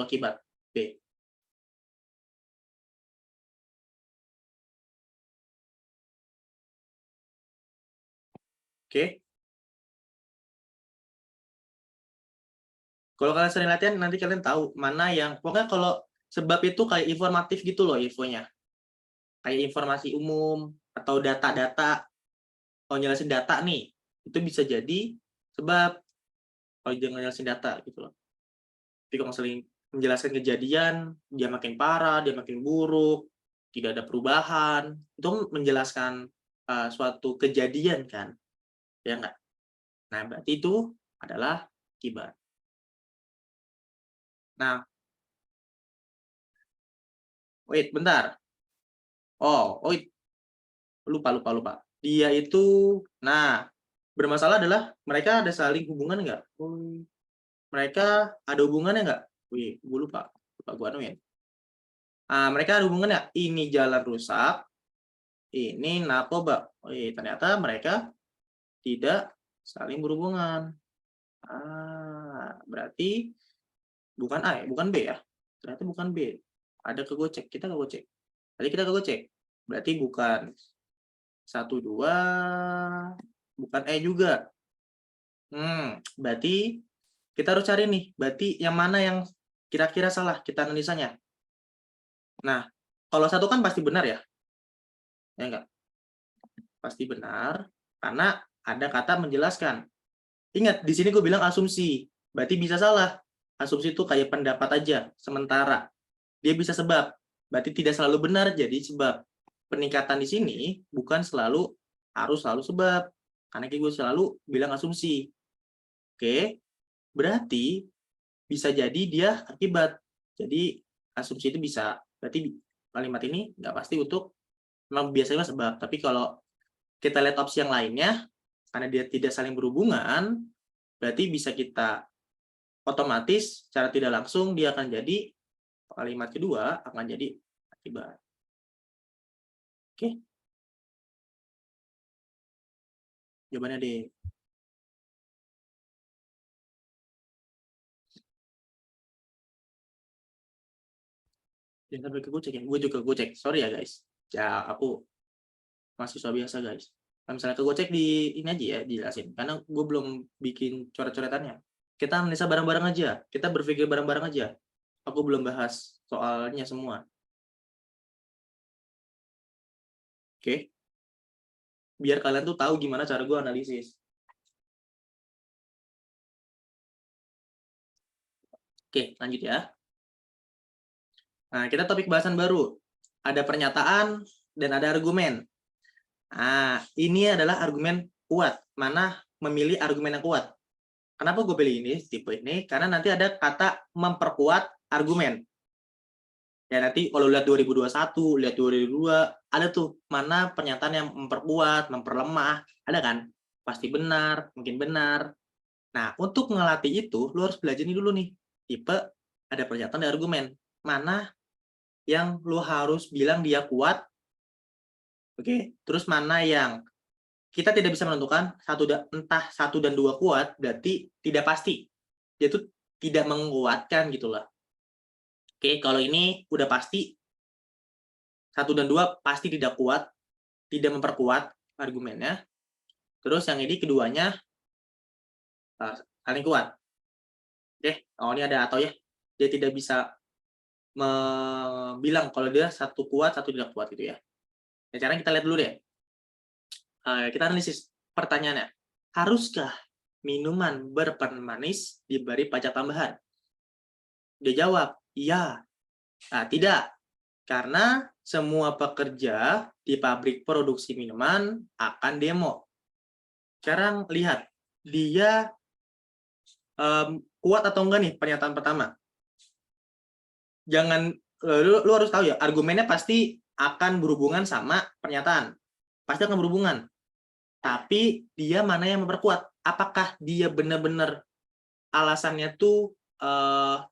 akibat. Oke. Oke. Kalau kalian sering latihan, nanti kalian tahu mana yang, pokoknya kalau sebab itu kayak informatif gitu loh infonya. Kayak informasi umum, atau data-data. Kalau jelasin data nih, itu bisa jadi sebab. Kalau dia ngejelasin data gitu loh. Tapi kalau sering menjelaskan kejadian, dia makin parah, dia makin buruk, tidak ada perubahan, itu menjelaskan suatu kejadian kan, ya enggak? Nah, berarti itu adalah akibat. Nah, wait, bentar. Wait. Lupa. Dia itu, nah, bermasalah adalah mereka ada saling hubungan nggak? Mereka ada hubungannya nggak? Wih, gue lupa gue anuin. Mereka ada hubungannya. Ini jalan rusak, ini narkoba. Ternyata mereka tidak saling berhubungan. Berarti bukan A ya, bukan B ya. Ternyata bukan B. Ada kegocek, kita kegocek. Tadi kita kegocek. Berarti bukan 1, 2, bukan E juga. Berarti kita harus cari nih, berarti yang mana yang kira-kira salah kita analisanya. Nah, kalau 1 kan pasti benar ya? Ya enggak? Pasti benar, karena ada kata menjelaskan. Ingat, di sini gue bilang asumsi. Berarti bisa salah. Asumsi itu kayak pendapat aja, sementara. Dia bisa sebab. Berarti tidak selalu benar jadi sebab. Peningkatan di sini bukan harus selalu sebab. Karena gue selalu bilang asumsi. Oke, berarti bisa jadi dia akibat. Jadi asumsi itu bisa. Berarti kalimat ini nggak pasti memang biasanya sebab. Tapi kalau kita lihat opsi yang lainnya, karena dia tidak saling berhubungan, berarti bisa kita otomatis secara tidak langsung dia akan jadi kalimat kedua akan jadi akibat. Oke. Jawabannya D. Jangan sampai ke gocek ya. Gue juga gocek. Sorry ya guys. Ya aku mahasiswa biasa guys. Kalau misalnya ke gocek di ini aja ya dijelasin. Karena gue belum bikin coret-coretannya. Kita analisa bareng-bareng aja. Kita berpikir bareng-bareng aja. Aku belum bahas soalnya semua. Oke. biar kalian tuh tahu gimana cara gue analisis. Oke, lanjut ya. Nah, kita topik bahasan baru. Ada pernyataan dan ada argumen. Nah, ini adalah argumen kuat. Mana memilih argumen yang kuat? Kenapa gue pilih ini, tipe ini? Karena nanti ada kata memperkuat argumen. Ya nanti kalau lihat 2021, lihat 2022, ada tuh mana pernyataan yang memperkuat, memperlemah, ada kan? Pasti benar, mungkin benar. Nah, untuk ngelatih itu, lu harus belajar ini dulu nih. Tipe ada pernyataan dan argumen. Mana yang lu harus bilang dia kuat, oke? Terus mana yang kita tidak bisa menentukan entah 1 dan 2 kuat, berarti tidak pasti. Dia tuh tidak menguatkan gitu lah. Oke, kalau ini udah pasti 1 dan 2 pasti tidak kuat, tidak memperkuat argumennya. Terus yang ini keduanya saling kuat. Oke, ini ada atau ya. Dia tidak bisa bilang kalau dia 1 kuat, 1 tidak kuat gitu ya. Nah, sekarang kita lihat dulu deh. Kita analisis pertanyaannya. Haruskah minuman berpemanis diberi pajak tambahan? Dia jawab, iya. Nah, tidak. Karena semua pekerja di pabrik produksi minuman akan demo. Sekarang lihat, dia kuat atau enggak nih pernyataan pertama. Jangan, lu harus tahu ya, argumennya pasti akan berhubungan sama pernyataan. Pasti akan berhubungan. Tapi dia mana yang memperkuat? Apakah dia benar-benar alasannya tuh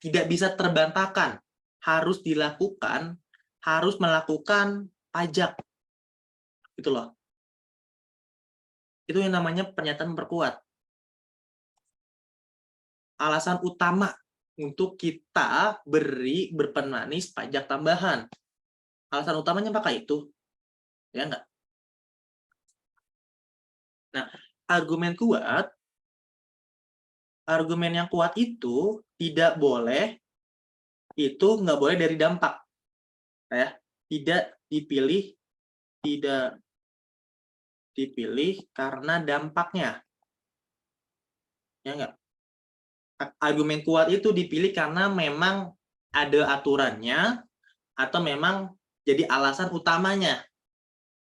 tidak bisa terbantahkan, harus dilakukan, harus melakukan pajak, gitu loh. Itu yang namanya pernyataan memperkuat. Alasan utama untuk kita beri berpemanis pajak tambahan. Alasan utamanya apakah itu? Ya enggak? Nah, argumen yang kuat itu tidak boleh, itu nggak boleh dari dampak. Ya, tidak dipilih karena dampaknya. Ya enggak? Argumen kuat itu dipilih karena memang ada aturannya atau memang jadi alasan utamanya.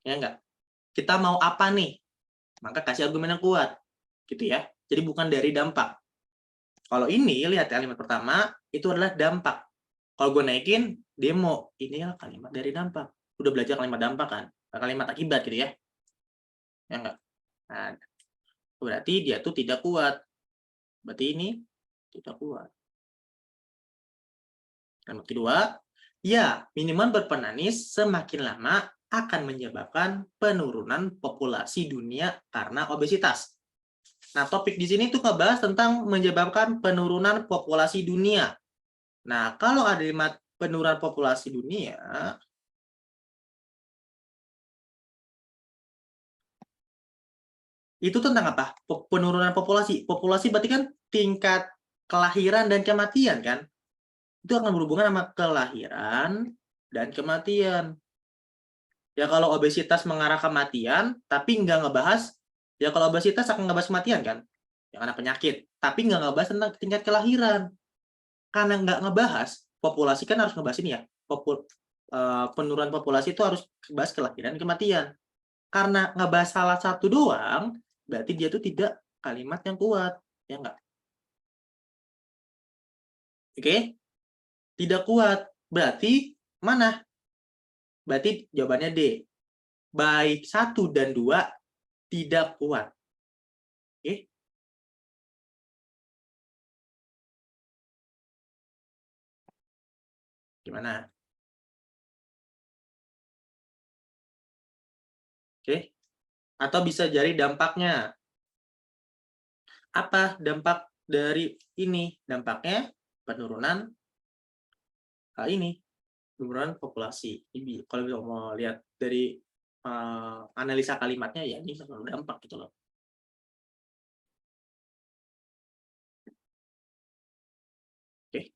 Ya enggak? Kita mau apa nih? Maka kasih argumen yang kuat. Gitu ya. Jadi bukan dari dampak. Kalau ini, lihat kalimat pertama, itu adalah dampak. Kalau gue naikin, demo. Ini adalah kalimat dari dampak. Udah belajar kalimat dampak kan? Kalimat akibat gitu ya. Ya enggak? Nah, berarti dia tuh tidak kuat. Berarti ini tidak kuat. Kalimat kedua, ya, minuman berpenanis semakin lama akan menyebabkan penurunan populasi dunia karena obesitas. Nah, topik di sini tuh ngebahas tentang menyebabkan penurunan populasi dunia. Nah, kalau ada kalimat penurunan populasi dunia, itu tentang apa? Penurunan populasi. Populasi berarti kan tingkat kelahiran dan kematian kan? Itu akan berhubungan sama kelahiran dan kematian. Ya kalau obesitas mengarah kematian, tapi nggak ngebahas, ya kalau obesitas akan ngebahas kematian kan? Yang ada penyakit. Tapi nggak ngebahas tentang tingkat kelahiran. Karena nggak ngebahas, populasi kan harus ngebahas ini ya. Penurunan populasi itu harus ngebahas kelahiran dan kematian. Karena ngebahas salah satu doang, berarti dia tuh tidak kalimat yang kuat. Ya nggak? Oke? Tidak kuat. Berarti mana? Berarti jawabannya D. Baik 1 dan 2 tidak kuat. Oke? Gimana? Oke? Atau bisa jadi dampaknya. Apa dampak dari ini? Dampaknya penurunan penurunan populasi. Ini kalau mau lihat dari analisa kalimatnya ya ini dampak gitu loh. Oke.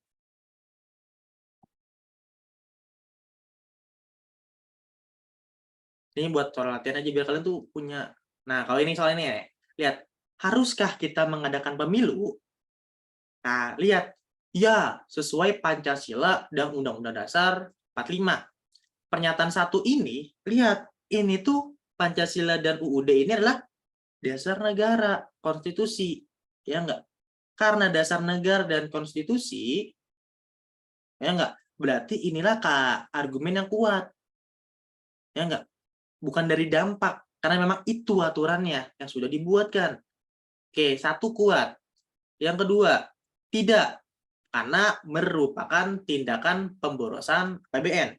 Ini buat soal latihan aja biar kalian tuh punya. Nah, kalau ini soal ini ya, lihat, haruskah kita mengadakan pemilu? Nah, lihat. Ya, sesuai Pancasila dan Undang-Undang Dasar 45. Pernyataan satu ini, lihat, ini tuh Pancasila dan UUD ini adalah dasar negara, konstitusi. Ya enggak? Karena dasar negara dan konstitusi, ya enggak? Berarti inilah argumen yang kuat. Ya enggak? Bukan dari dampak, karena memang itu aturannya yang sudah dibuatkan. Oke, satu kuat. Yang kedua, tidak, karena merupakan tindakan pemborosan APBN.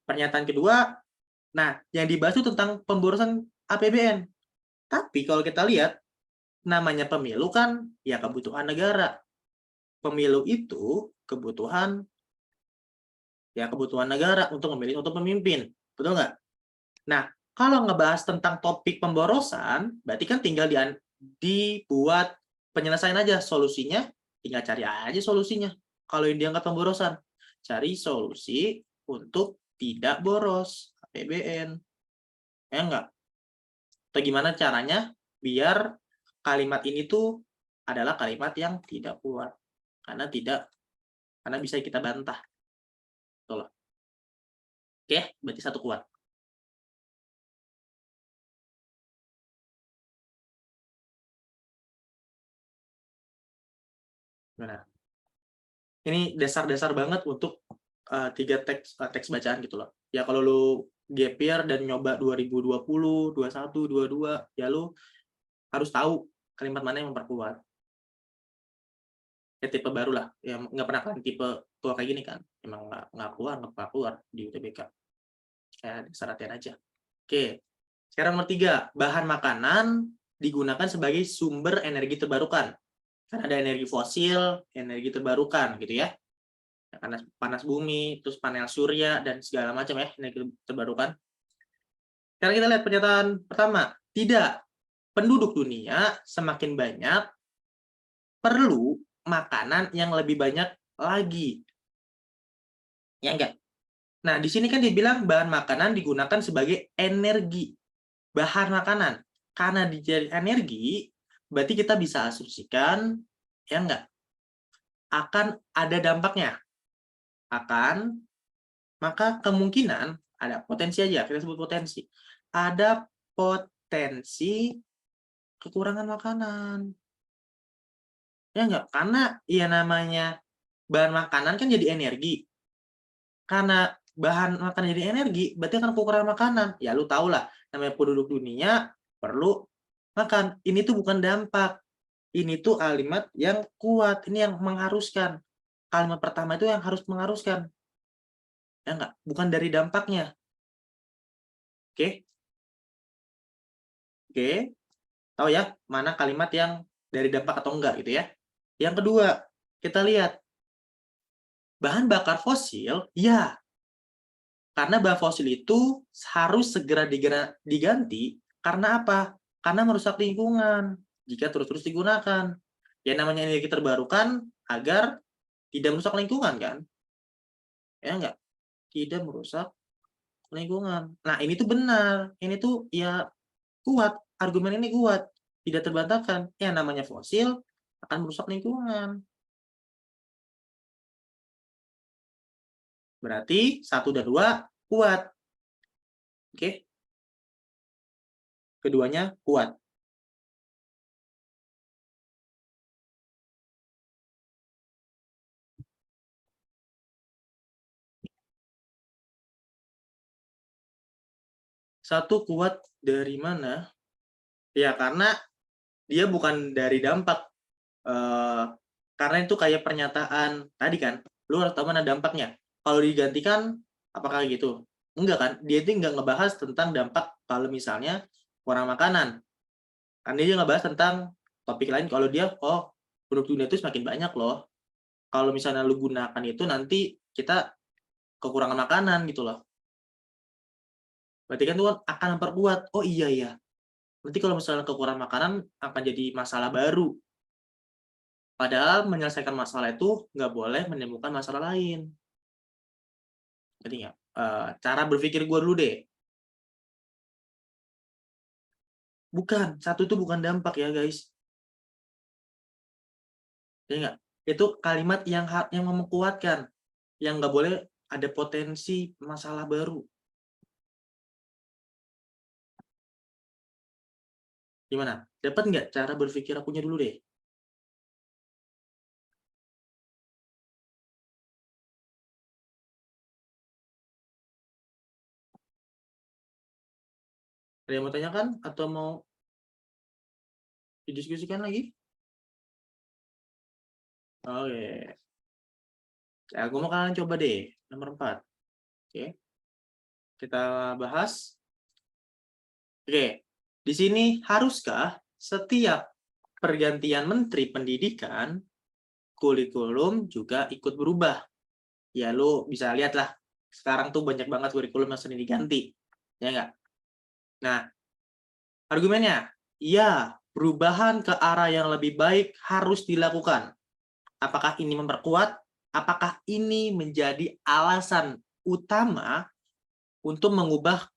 Pernyataan kedua, nah, yang dibahas itu tentang pemborosan APBN. Tapi kalau kita lihat, namanya pemilu kan ya kebutuhan negara. Pemilu itu kebutuhan negara untuk memilih untuk pemimpin. Betul nggak? Nah, kalau ngebahas tentang topik pemborosan, berarti kan tinggal dibuat penyelesaian aja solusinya, tinggal cari aja solusinya. Kalau yang dianggap pemborosan, cari solusi untuk tidak boros APBN. Ya enggak? Atau gimana caranya biar kalimat ini tuh adalah kalimat yang tidak kuat. Karena bisa kita bantah. Betul. Oke, berarti satu kuat. Gimana? Ini dasar-dasar banget untuk 3 teks bacaan gitu loh. Ya kalau lu gap year dan nyoba 2020, 21, 22, ya lu harus tahu kalimat mana yang memperkuat. Ya tipe baru lah, yang nggak pernah kan tipe tua kayak gini kan. Emang nggak keluar di UTBK. Kayak dasar latihan aja. Oke, sekarang nomor 3, bahan makanan digunakan sebagai sumber energi terbarukan. Kan ada energi fosil, energi terbarukan gitu ya. Panas bumi, terus panel surya, dan segala macam ya, energi terbarukan. Sekarang kita lihat pernyataan pertama. Tidak, penduduk dunia semakin banyak, perlu makanan yang lebih banyak lagi. Ya enggak? Nah, di sini kan dibilang bahan makanan digunakan sebagai energi. Bahan makanan. Karena dijadi energi, berarti kita bisa asumsikan, ya enggak, akan ada dampaknya. Maka kemungkinan, ada potensi aja, kita sebut potensi. Ada potensi kekurangan makanan. Ya enggak? Karena ya namanya bahan makanan kan jadi energi. Karena bahan makanan jadi energi, berarti akan kekurangan makanan. Ya lu tau lah, namanya penduduk dunia perlu makan. Ini tuh bukan dampak. Ini tuh kalimat yang kuat. Ini yang mengharuskan. Kalimat pertama itu yang harus mengharuskan. Ya enggak? Bukan dari dampaknya. Oke? Oke? Tahu ya, mana kalimat yang dari dampak atau enggak gitu ya. Yang kedua, kita lihat. Bahan bakar fosil, ya. Karena bahan fosil itu harus segera diganti. Karena apa? Karena merusak lingkungan jika terus-terus digunakan. Ya namanya energi terbarukan agar tidak merusak lingkungan kan? Ya enggak? Tidak merusak lingkungan. Nah, ini tuh benar. Ini tuh ya kuat. Argumen ini kuat. Tidak terbantahkan. Ya namanya fosil akan merusak lingkungan. Berarti 1 dan 2 kuat. Oke? Keduanya kuat. Satu kuat dari mana? Ya karena dia bukan dari dampak. Karena itu kayak pernyataan tadi kan, lu harus tahu mana dampaknya. Kalau digantikan, apakah gitu? Enggak kan? Dia itu nggak ngebahas tentang dampak kalau misalnya kurang makanan. Karena dia ngebahas tentang topik lain. Kalau dia, penduduk dunia itu semakin banyak loh. Kalau misalnya lu gunakan itu nanti kita kekurangan makanan gitu loh. Berarti kan itu akan memperkuat. Oh iya ya. Nanti kalau misalnya kekurangan makanan akan jadi masalah baru. Padahal menyelesaikan masalah itu nggak boleh menimbulkan masalah lain. Jadi nggak? Cara berpikir gue dulu deh. Bukan, satu itu bukan dampak ya guys. Ya enggak? Itu kalimat yang menguatkan, yang nggak boleh ada potensi masalah baru. Gimana? Dapat nggak cara berpikir akunya dulu deh? Ada yang mau tanyakan atau mau didiskusikan lagi? Oke. Nah, aku mau kalian coba deh, nomor 4. Oke. Kita bahas. Oke. Di sini haruskah setiap pergantian Menteri Pendidikan, kurikulum juga ikut berubah? Ya, lu bisa lihat lah. Sekarang tuh banyak banget kurikulum yang sering diganti. Ya nggak? Nah, argumennya, ya, perubahan ke arah yang lebih baik harus dilakukan. Apakah ini memperkuat? Apakah ini menjadi alasan utama untuk mengubah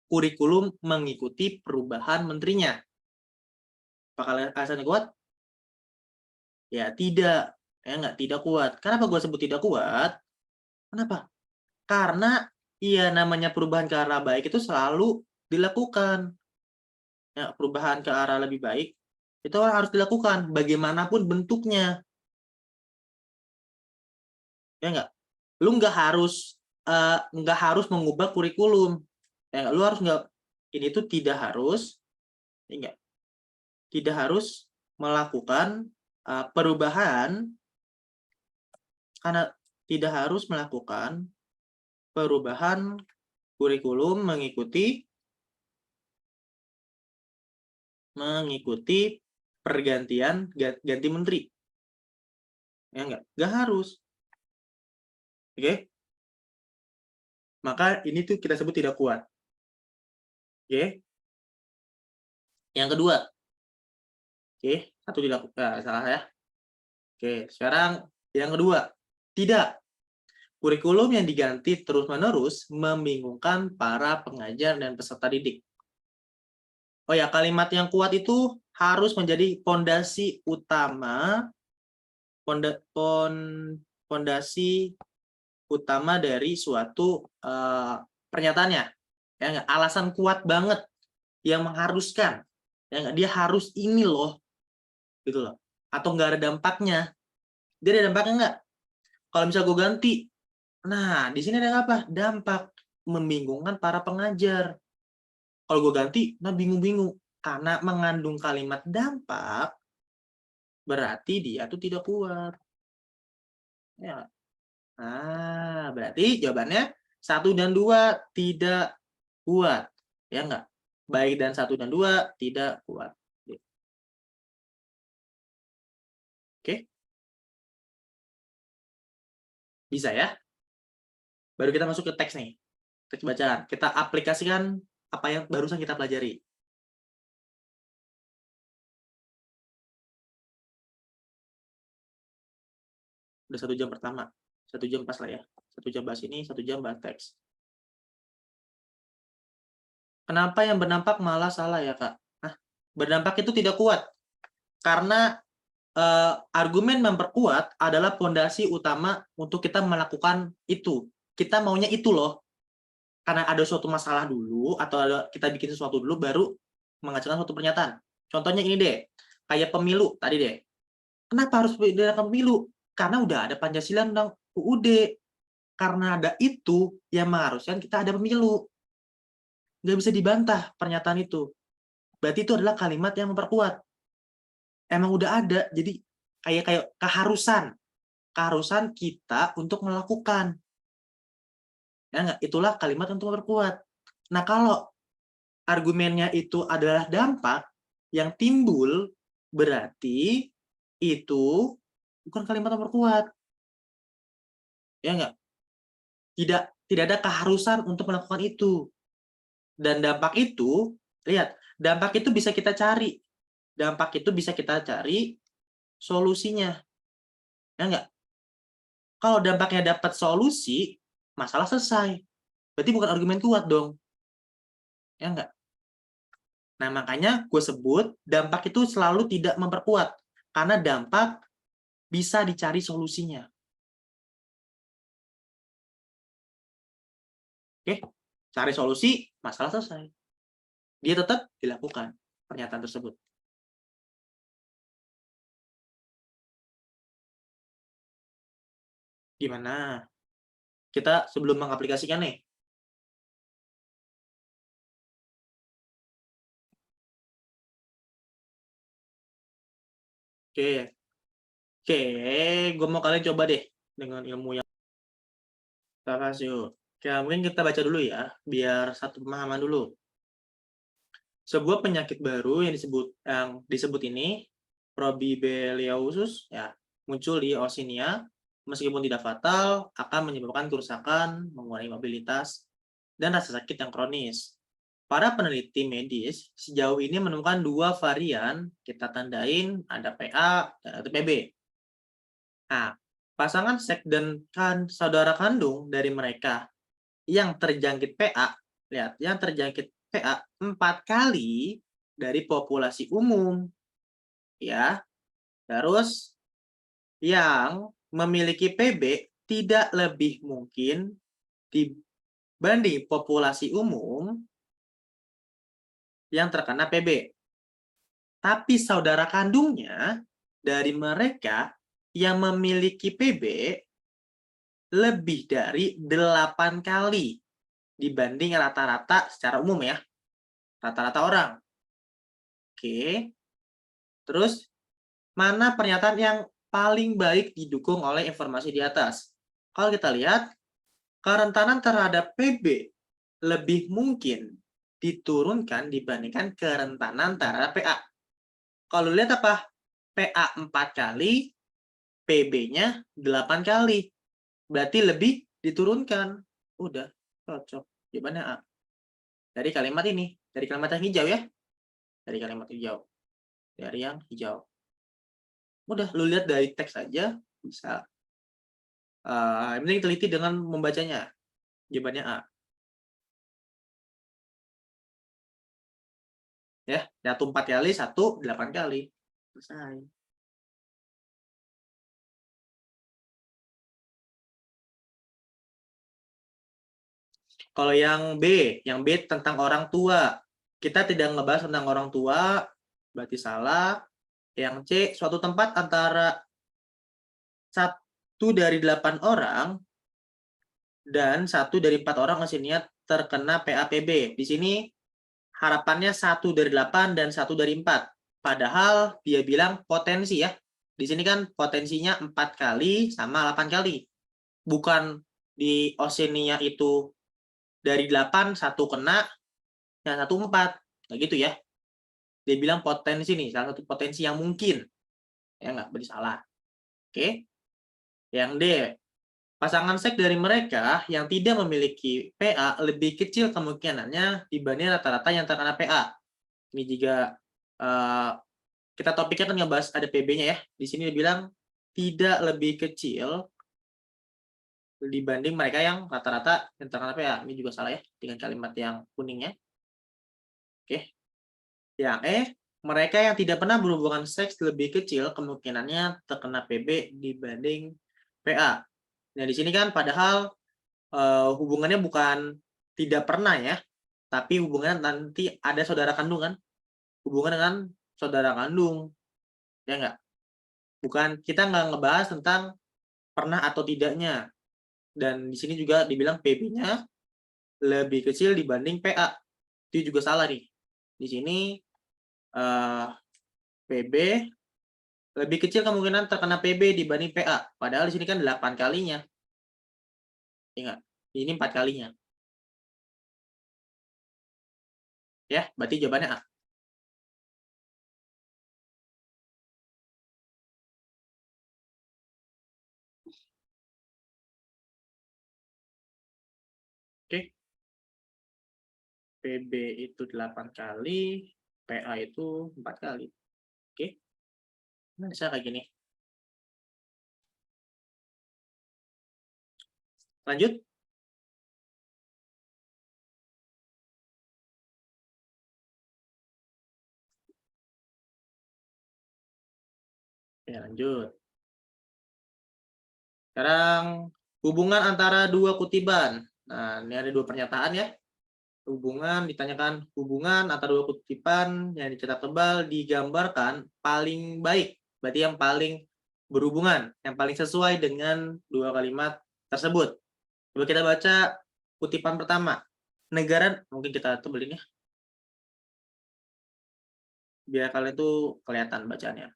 kurikulum mengikuti perubahan menterinya? Apakah alasannya kuat? Ya, tidak. Ya, tidak kuat. Kenapa gue sebut tidak kuat? Kenapa? Karena ya namanya perubahan ke arah baik itu selalu dilakukan. Ya, perubahan ke arah lebih baik itu harus dilakukan bagaimanapun bentuknya. Ya enggak? Lu nggak harus mengubah kurikulum. Ya, lu harus nggak, ini tuh tidak harus, ya enggak? Tidak harus melakukan perubahan, karena tidak harus melakukan perubahan kurikulum mengikuti pergantian ganti menteri. Ya enggak harus. Oke? Maka ini tuh kita sebut tidak kuat. Oke? Yang kedua. Oke, satu dilakukan, salah ya. Oke, sekarang yang kedua. Tidak. Kurikulum yang diganti terus-menerus membingungkan para pengajar dan peserta didik. Oh ya, kalimat yang kuat itu harus menjadi fondasi utama, fondasi utama dari suatu pernyataannya. Ya nggak? Alasan kuat banget yang mengharuskan. Ya nggak? Dia harus ini loh, gitu loh. Atau nggak ada dampaknya. Dia ada dampaknya nggak? Kalau misalnya gue ganti, nah di sini ada apa? Dampak membingungkan para pengajar. Kalau gue ganti, nah bingung-bingung. Karena mengandung kalimat dampak, berarti dia tuh tidak kuat. Ya. Nah, berarti jawabannya 1 dan 2 tidak kuat. Ya enggak? Baik dan 1 dan 2 tidak kuat. Oke? Bisa ya? Baru kita masuk ke teks nih. Teks bacaan. Kita aplikasikan apa yang barusan kita pelajari. Udah 1 jam pertama. 1 jam pas lah ya. 1 jam bahas ini, 1 jam bahas teks. Kenapa yang berdampak malah salah ya, Kak? Nah, berdampak itu tidak kuat. Karena argumen memperkuat adalah fondasi utama untuk kita melakukan itu. Kita maunya itu loh. Karena ada suatu masalah dulu, atau kita bikin sesuatu dulu, baru mengajukan suatu pernyataan. Contohnya ini deh, kayak pemilu tadi deh. Kenapa harus diadakan pemilu? Karena udah ada Pancasila tentang UUD. Karena ada itu yang mengharuskan kita ada pemilu. Nggak bisa dibantah pernyataan itu. Berarti itu adalah kalimat yang memperkuat. Emang udah ada, jadi kayak keharusan kita untuk melakukan. Ya nggak? Itulah kalimat untuk memperkuat. Nah, kalau argumennya itu adalah dampak yang timbul, berarti itu bukan kalimat memperkuat. Ya nggak? Tidak ada keharusan untuk melakukan itu. Dan dampak itu, lihat, dampak itu bisa kita cari. Dampak itu bisa kita cari solusinya. Ya nggak? Kalau dampaknya dapat solusi, masalah selesai. Berarti bukan argumen kuat dong. Ya nggak? Nah, makanya gue sebut dampak itu selalu tidak memperkuat. Karena dampak bisa dicari solusinya. Oke, cari solusi, masalah selesai. Dia tetap dilakukan pernyataan tersebut. Gimana? Kita sebelum mengaplikasikan nih. Oke. Oke, gue mau kalian coba deh dengan ilmu yang kita kasih yuk. Oke, mungkin kita baca dulu ya, biar satu pemahaman dulu. Sebuah penyakit baru yang disebut ini probibeliosis ya, muncul di Oceania, meskipun tidak fatal, akan menyebabkan kerusakan, mengurangi mobilitas, dan rasa sakit yang kronis. Para peneliti medis sejauh ini menemukan 2 varian, kita tandain ada PA dan ada PB. Nah, pasangan seks dan saudara kandung dari mereka yang terjangkit PA, lihat, yang terjangkit PA 4 kali dari populasi umum, ya. Terus yang memiliki PB tidak lebih mungkin dibanding populasi umum yang terkena PB. Tapi saudara kandungnya dari mereka yang memiliki PB lebih dari 8 kali dibanding rata-rata secara umum ya. Rata-rata orang. Oke. Terus, mana pernyataan yang paling baik didukung oleh informasi di atas? Kalau kita lihat, kerentanan terhadap PB lebih mungkin diturunkan dibandingkan kerentanan terhadap PA. Kalau lihat apa? PA 4 kali, PB-nya 8 kali. Berarti lebih diturunkan. Udah, cocok. Jawabannya A. Dari kalimat ini. Dari kalimat yang hijau ya. Dari kalimat hijau. Dari yang hijau. Udah, lu lihat dari teks aja, bisa. Yang penting teliti dengan membacanya. Jawabannya A. Ya, satu 4 kali, satu 8 kali. Selesai. Kalau yang B tentang orang tua. Kita tidak ngebahas tentang orang tua, berarti salah. Yang C, suatu tempat antara 1 dari 8 orang dan 1 dari 4 orang hasilnya terkena PAPB. Di sini harapannya 1 dari 8 dan 1 dari 4. Padahal dia bilang potensi ya. Di sini kan potensinya 4 kali sama 8 kali. Bukan di Oceania itu dari 8, 1 kena, yang 1 4. Kayak gitu ya. Dia bilang potensi nih, salah satu potensi yang mungkin. Ya nggak, berarti salah. Oke. Yang D, pasangan seks dari mereka yang tidak memiliki PA lebih kecil kemungkinannya dibanding rata-rata yang terkena PA. Ini juga kita topiknya kan ngebahas ada PB-nya ya. Di sini dia bilang tidak lebih kecil dibanding mereka yang rata-rata yang terkena PA. Ini juga salah ya dengan kalimat yang kuningnya. Oke. Yang E, mereka yang tidak pernah berhubungan seks lebih kecil kemungkinannya terkena PB dibanding PA. Nah, di sini kan padahal hubungannya bukan tidak pernah ya, tapi hubungannya nanti ada saudara kandung kan? Hubungan dengan saudara kandung. Ya enggak? Bukan, kita nggak ngebahas tentang pernah atau tidaknya. Dan di sini juga dibilang PB-nya lebih kecil dibanding PA. Itu juga salah nih. Di sini PB lebih kecil kemungkinan terkena PB dibanding PA. Padahal di sini kan 8 kalinya. Ingat, ini 4 kalinya. Ya, berarti jawabannya A. Oke. PB itu 8 kali, PA itu 4 kali. Oke. Nah, bisa kayak gini. Lanjut. Oke, lanjut. Sekarang hubungan antara dua kutipan. Nah, ini ada dua pernyataan ya. Hubungan ditanyakan hubungan antara dua kutipan yang dicetak tebal digambarkan paling baik. Berarti yang paling berhubungan, yang paling sesuai dengan dua kalimat tersebut. Coba kita baca kutipan pertama. Negara, mungkin kita tebelin ya. Biar kalian tuh kelihatan bacanya.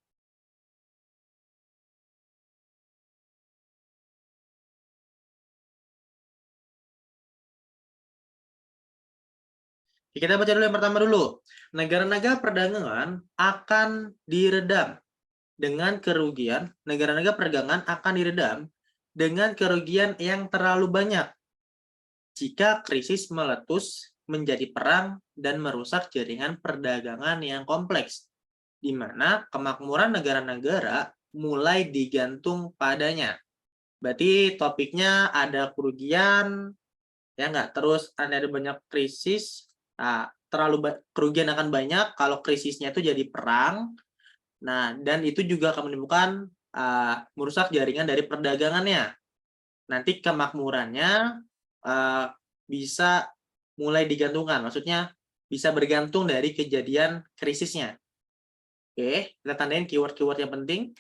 Kita baca dulu yang pertama dulu. Negara-negara perdagangan akan diredam dengan kerugian. Negara-negara perdagangan akan diredam dengan kerugian yang terlalu banyak jika krisis meletus menjadi perang dan merusak jaringan perdagangan yang kompleks, di mana kemakmuran negara-negara mulai digantung padanya. Berarti topiknya ada kerugian, ya nggak? Terus ada banyak krisis. Nah, kerugian akan banyak kalau krisisnya itu jadi perang. Nah, dan itu juga akan menimbulkan merusak jaringan dari perdagangannya. Nanti kemakmurannya bisa mulai digantungkan. Maksudnya bisa bergantung dari kejadian krisisnya. Oke, kita tandain keyword-keyword yang penting.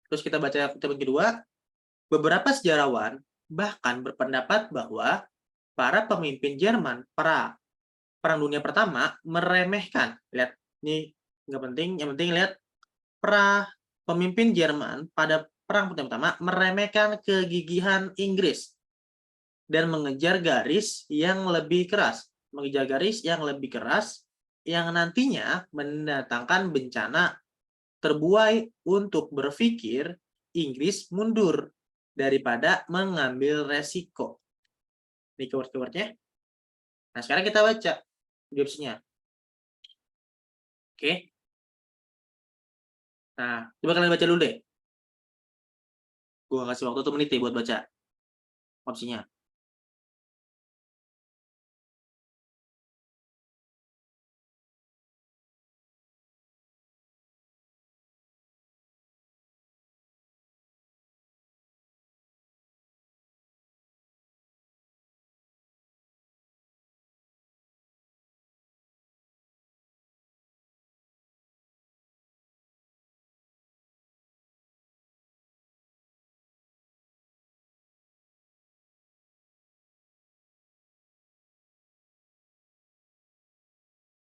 Terus kita baca kutipan kedua. Beberapa sejarawan bahkan berpendapat bahwa para pemimpin Jerman Perang Dunia Pertama meremehkan. Lihat, ini nggak penting. Yang penting lihat, pemimpin Jerman pada Perang Dunia Pertama meremehkan kegigihan Inggris dan mengejar garis yang lebih keras. Mengejar garis yang lebih keras yang nantinya mendatangkan bencana, terbuai untuk berpikir Inggris mundur daripada mengambil resiko. Ini keyword-keywordnya. Nah, sekarang kita baca opsinya. Oke. Nah, coba kalian baca dulu deh. Gua kasih waktu 1 menit buat baca opsinya.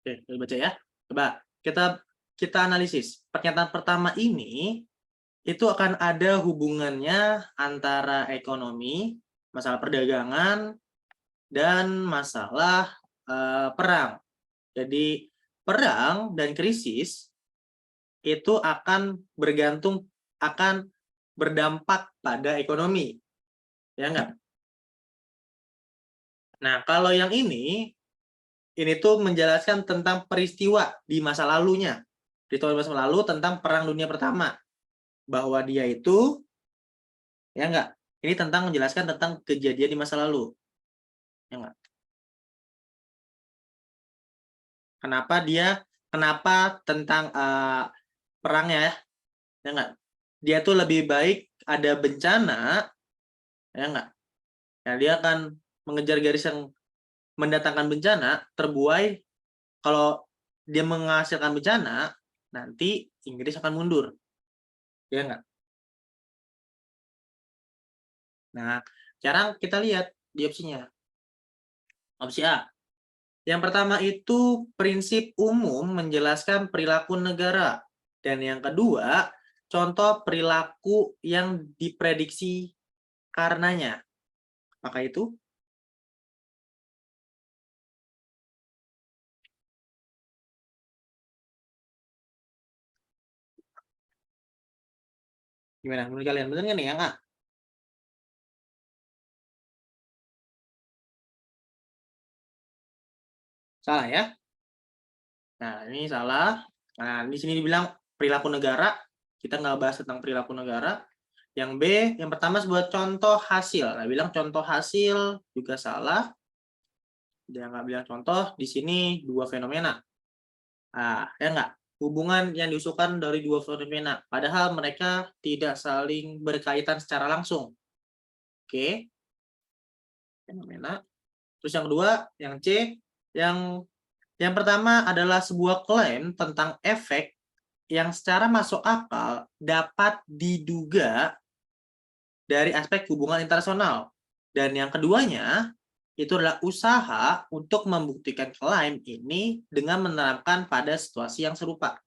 Oke, kita baca ya. Coba kita analisis. Pernyataan pertama ini itu akan ada hubungannya antara ekonomi, masalah perdagangan, dan masalah perang. Jadi perang dan krisis itu akan berdampak pada ekonomi, ya enggak? Nah, kalau yang ini tuh menjelaskan tentang peristiwa di masa lalunya. Peristiwa di masa lalu tentang Perang Dunia Pertama. Bahwa dia itu, ya enggak? Ini tentang menjelaskan tentang kejadian di masa lalu. Ya enggak? Kenapa tentang perangnya ya? Ya enggak? Dia tuh lebih baik ada bencana, ya enggak? Ya, dia akan mengejar garis yang mendatangkan bencana, terbuai kalau dia menghasilkan bencana, nanti Inggris akan mundur. Ya enggak? Nah, sekarang kita lihat di opsinya. Opsi A. Yang pertama itu prinsip umum menjelaskan perilaku negara. Dan yang kedua, contoh perilaku yang diprediksi karenanya. Maka itu gimana menurut kalian? Benar nggak nih yang A? Salah ya? Nah, ini salah. Nah, di sini dibilang perilaku negara. Kita nggak bahas tentang perilaku negara. Yang B, yang pertama sebuah contoh hasil. Nah, bilang contoh hasil juga salah. Dia nggak bilang contoh. Di sini dua fenomena. Ah, ya nggak? hubungan yang diusulkan dari dua fenomena, padahal mereka tidak saling berkaitan secara langsung. Oke, fenomena. Terus yang kedua, yang C, yang pertama adalah sebuah klaim tentang efek yang secara masuk akal dapat diduga dari aspek hubungan internasional. Dan yang keduanya, itu adalah usaha untuk membuktikan klaim ini dengan menerapkan pada situasi yang serupa.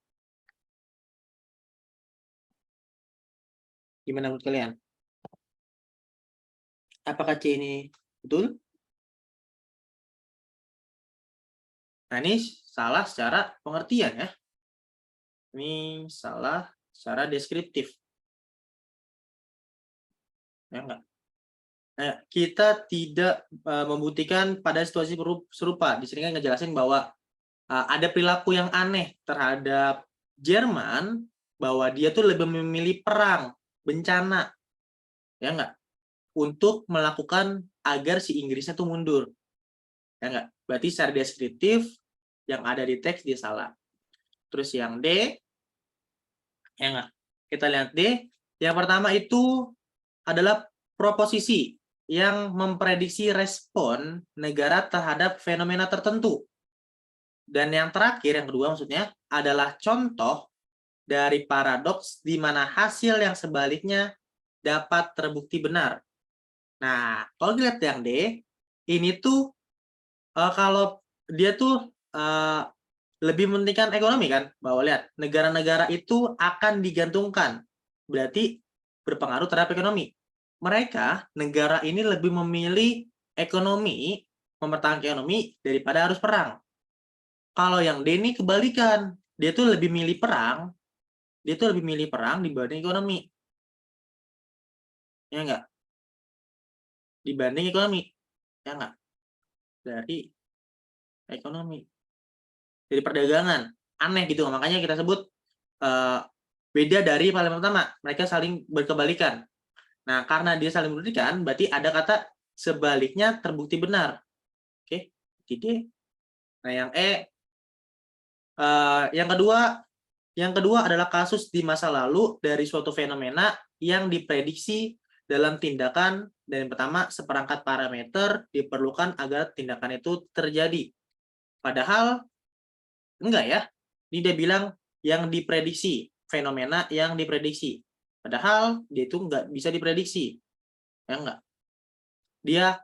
Gimana menurut kalian? Apakah C ini betul? Nah, ini salah secara pengertian ya. Ini salah secara deskriptif. Ya enggak? Nah, kita tidak membuktikan pada situasi serupa. Di sini kan ngejelasin bahwa ada perilaku yang aneh terhadap Jerman, bahwa dia tuh lebih memilih perang, bencana, ya enggak? Untuk melakukan agar si Inggrisnya tuh mundur. Ya enggak? Berarti secara deskriptif yang ada di teks dia salah. Terus yang D, ya enggak? Kita lihat D. Yang pertama itu adalah proposisi yang memprediksi respon negara terhadap fenomena tertentu. Dan yang terakhir, yang kedua maksudnya, adalah contoh dari paradoks di mana hasil yang sebaliknya dapat terbukti benar. Nah, kalau dilihat yang D, ini tuh kalau dia tuh lebih mementingkan ekonomi kan, bahwa lihat negara-negara itu akan digantungkan, berarti berpengaruh terhadap ekonomi. Mereka negara ini lebih memilih ekonomi, mempertahankan ekonomi daripada harus perang. Kalau yang D ini kebalikan, dia tuh lebih milih perang, dibanding ekonomi. Ya enggak? Dibanding ekonomi. Ya enggak? Dari ekonomi. Dari perdagangan. Aneh gitu, makanya kita sebut beda dari paling pertama. Mereka saling berkebalikan. Nah, karena dia saling berkebalikan, berarti ada kata sebaliknya terbukti benar. Oke, D. Nah, yang E, yang kedua adalah kasus di masa lalu dari suatu fenomena yang diprediksi dalam tindakan, dan yang pertama seperangkat parameter diperlukan agar tindakan itu terjadi. Padahal enggak ya. Ini dia bilang yang diprediksi, fenomena yang diprediksi. Padahal dia itu enggak bisa diprediksi. Ya enggak. Dia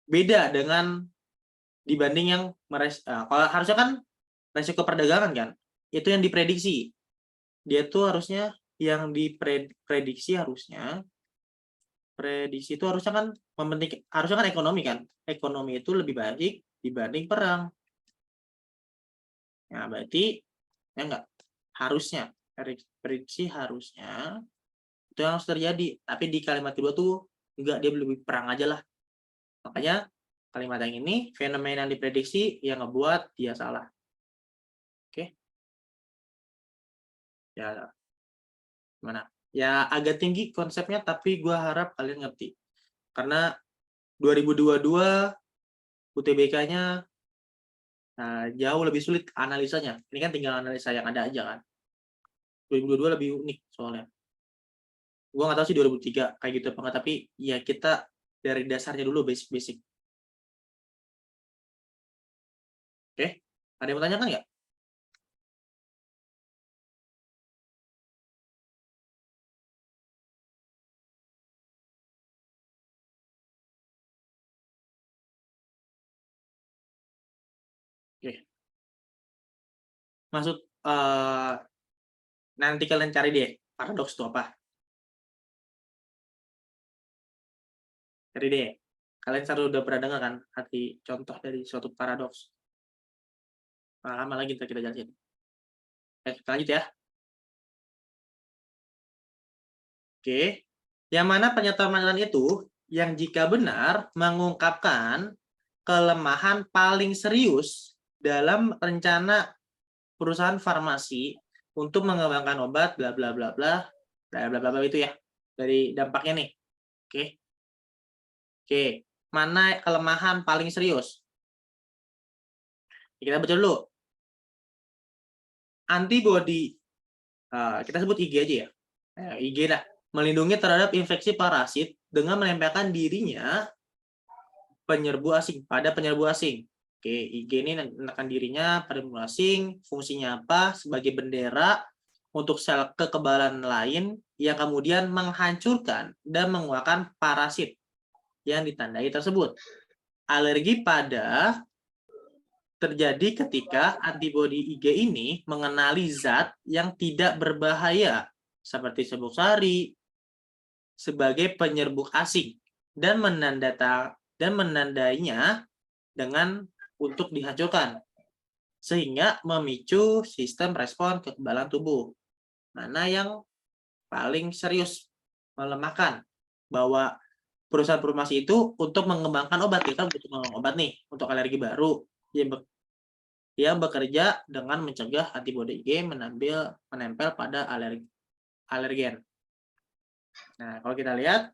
beda dengan dibanding yang kalau harusnya kan resiko perdagangan kan, itu yang diprediksi. Dia tuh harusnya yang diprediksi prediksi itu harusnya kan harusnya kan ekonomi kan. Ekonomi itu lebih baik dibanding perang. Nah, berarti ya enggak, harusnya prediksi harusnya itu yang harus terjadi. Tapi di kalimat kedua tuh enggak, dia lebih perang aja lah. Makanya kalimat yang ini fenomena yang diprediksi yang ngebuat dia salah. Oke. Ya, gimana? Ya agak tinggi konsepnya, tapi gue harap kalian ngerti. Karena 2022 UTBK-nya jauh lebih sulit analisanya. Ini kan tinggal analisa yang ada aja kan. 2022 lebih unik soalnya. Gue nggak tahu sih 2003 kayak gitu apa nggak, tapi ya kita dari dasarnya dulu, basic-basic. Oke? Ada yang mau tanyakan nggak? Oke. Maksud nanti kalian cari deh paradoks itu apa. Cari deh. Kalian selalu udah pernah dengar kan arti contoh dari suatu paradoks. Lama lagi kita jelasin. Kita lanjut ya. Oke. Yang mana pernyataan itu yang jika benar mengungkapkan kelemahan paling serius dalam rencana perusahaan farmasi untuk mengembangkan obat bla bla bla bla bla bla bla itu ya. Dari dampaknya nih. Oke. Oke. Mana kelemahan paling serius? Kita baca dulu. antibody, kita sebut IG aja ya. IG lah, melindungi terhadap infeksi parasit dengan menempelkan dirinya pada penyerbu asing. Oke, IG ini menekan dirinya pada penyerbu asing, fungsinya apa? Sebagai bendera untuk sel kekebalan lain yang kemudian menghancurkan dan mengeluarkan parasit yang ditandai tersebut. Alergi pada terjadi ketika antibodi IG ini mengenali zat yang tidak berbahaya seperti serbuk sari sebagai penyerbuk asing dan menandainya dengan untuk dihancurkan sehingga memicu sistem respon kekebalan tubuh. Mana yang paling serius melemahkan, bahwa perusahaan farmasi itu untuk mengembangkan obat, kita butuh mengembangkan obat nih untuk alergi baru yang bekerja dengan mencegah antibodi IG menempel pada alergen. Nah, kalau kita lihat,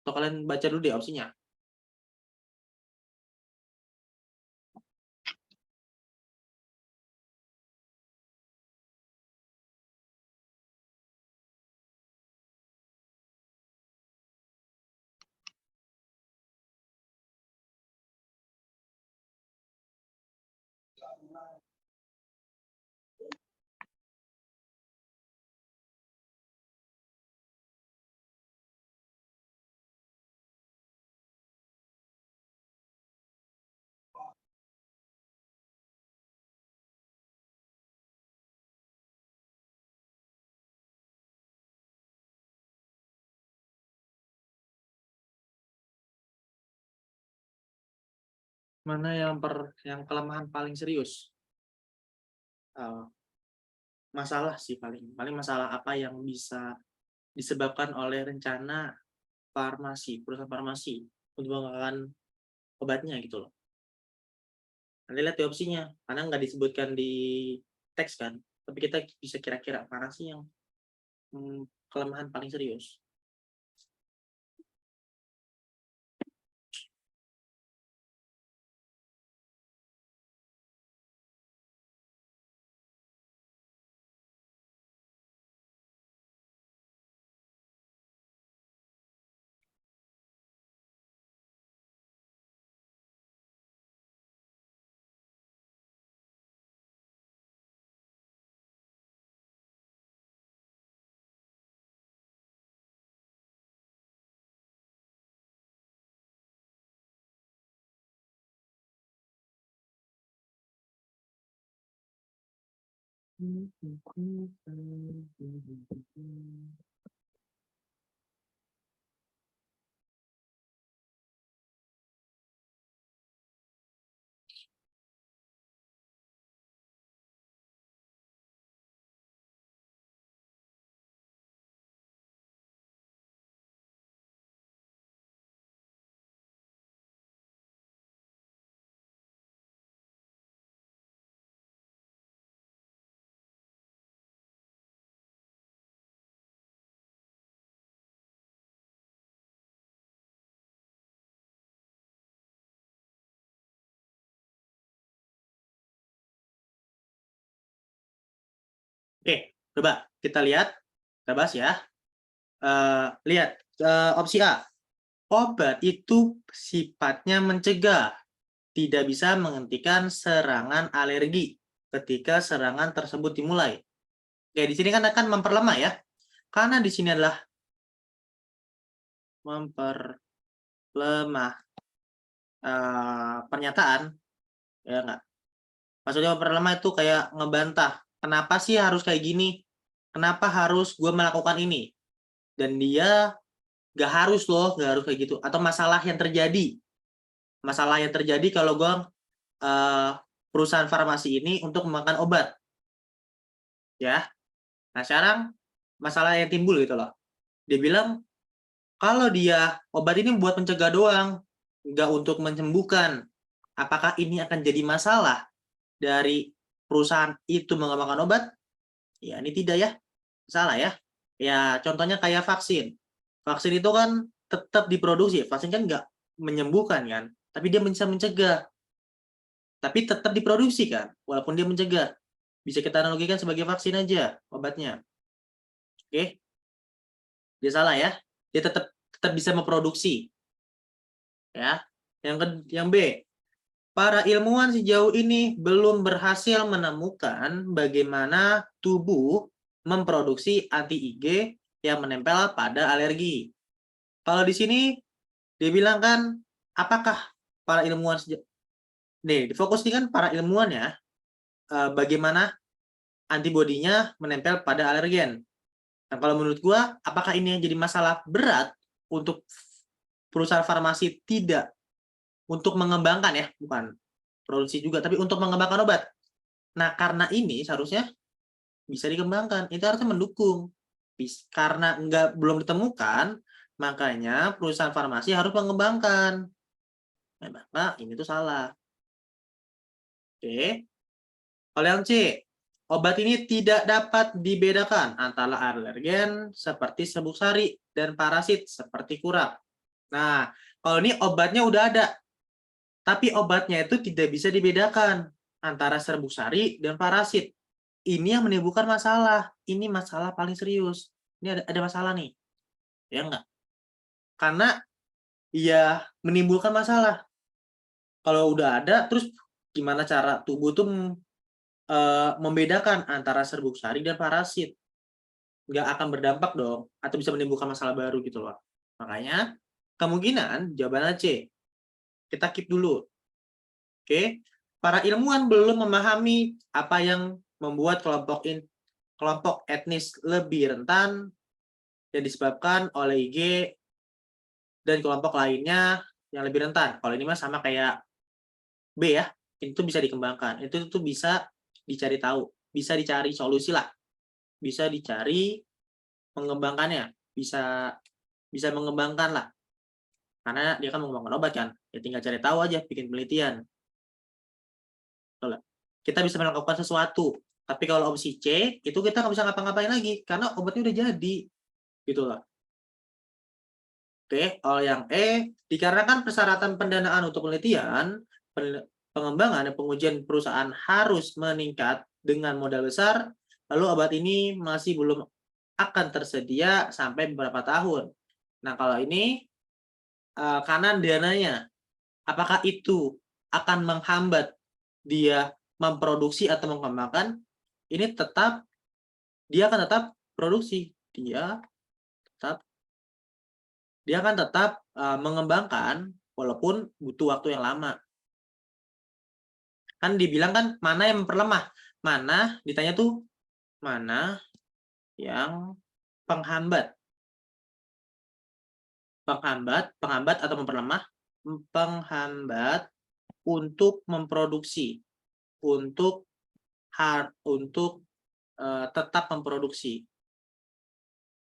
atau kalian baca dulu deh opsinya. Mana yang kelemahan paling serius? Masalah sih paling masalah apa yang bisa disebabkan oleh rencana perusahaan farmasi untuk mengembangkan obatnya gitu loh. Nanti lihat di opsinya, karena nggak disebutkan di teks kan, tapi kita bisa kira-kira mana sih yang kelemahan paling serius. Oke, coba kita lihat, kita bahas ya. Lihat opsi A. Obat itu sifatnya mencegah, tidak bisa menghentikan serangan alergi ketika serangan tersebut dimulai. Oke, di sini kan akan memperlemah ya. Karena di sini adalah memperlemah pernyataan, ya enggak? Maksudnya memperlemah itu kayak ngebantah. Kenapa sih harus kayak gini? Kenapa harus gue melakukan ini? Dan dia gak harus loh, gak harus kayak gitu. Atau masalah yang terjadi. Masalah yang terjadi kalau gue perusahaan farmasi ini untuk mengembangkan obat. Ya. Nah, sekarang masalah yang timbul gitu loh. Dia bilang, kalau dia obat ini buat mencegah doang, nggak untuk menyembuhkan. Apakah ini akan jadi masalah dari perusahaan itu mengembangkan obat? Ya, ini tidak ya. Salah ya. Ya, contohnya kayak vaksin. Vaksin itu kan tetap diproduksi. Vaksin kan nggak menyembuhkan kan, tapi dia bisa mencegah. Tapi tetap diproduksi kan, walaupun dia mencegah. Bisa kita analogikan sebagai vaksin aja obatnya. Oke. Dia salah ya. Dia tetap bisa memproduksi. Ya. Yang B. Para ilmuwan sejauh ini belum berhasil menemukan bagaimana tubuh memproduksi anti-IgG yang menempel pada alergi. Kalau di sini dia bilang kan, apakah para ilmuwan fokus ini kan para ilmuwan ya, bagaimana antibodinya menempel pada alergen. Nah, kalau menurut gua, apakah ini yang jadi masalah berat untuk perusahaan farmasi tidak untuk mengembangkan ya, bukan produksi juga, tapi untuk mengembangkan obat. Nah, karena ini seharusnya bisa dikembangkan. Itu harusnya mendukung. Karena belum ditemukan, makanya perusahaan farmasi harus mengembangkan. Nah, maka ini tuh salah. Oke. Kalau yang C, obat ini tidak dapat dibedakan antara alergen seperti serbuk sari dan parasit seperti kurap. Nah, kalau ini obatnya udah ada, tapi obatnya itu tidak bisa dibedakan antara serbuk sari dan parasit. Ini yang menimbulkan masalah. Ini masalah paling serius. Ini ada masalah nih. Ya enggak? Karena ya menimbulkan masalah. Kalau udah ada, terus gimana cara tubuh tuh membedakan antara serbuk sari dan parasit? Nggak akan berdampak dong, atau bisa menimbulkan masalah baru gitu loh. Makanya, kemungkinan jawabannya C. Kita keep dulu. Oke? Para ilmuwan belum memahami apa yang membuat kelompok etnis lebih rentan yang disebabkan oleh IG dan kelompok lainnya yang lebih rentan. Kalau ini mah sama kayak B ya, itu bisa dikembangkan. Itu tuh bisa dicari tahu, bisa dicari solusi lah. Bisa dicari mengembangkannya, bisa mengembangkan lah. Karena dia kan mengembangkan obat kan, ya tinggal cari tahu aja, bikin penelitian. Betul. Kita bisa melakukan sesuatu, tapi kalau opsi C, itu kita nggak bisa ngapa-ngapain lagi, karena obatnya udah jadi. Gitu lah. Oke, kalau yang E, dikarenakan persyaratan pendanaan untuk penelitian, pengembangan dan pengujian perusahaan harus meningkat dengan modal besar, lalu obat ini masih belum akan tersedia sampai beberapa tahun. Nah, kalau ini kanan dananya, apakah itu akan menghambat dia memproduksi atau mengembangkan? Ini dia akan tetap produksi, dia akan tetap mengembangkan walaupun butuh waktu yang lama. Kan dibilang kan mana yang memperlemah? Mana ditanya tuh mana yang penghambat? Penghambat atau memperlemah? Penghambat untuk memproduksi, untuk tetap memproduksi.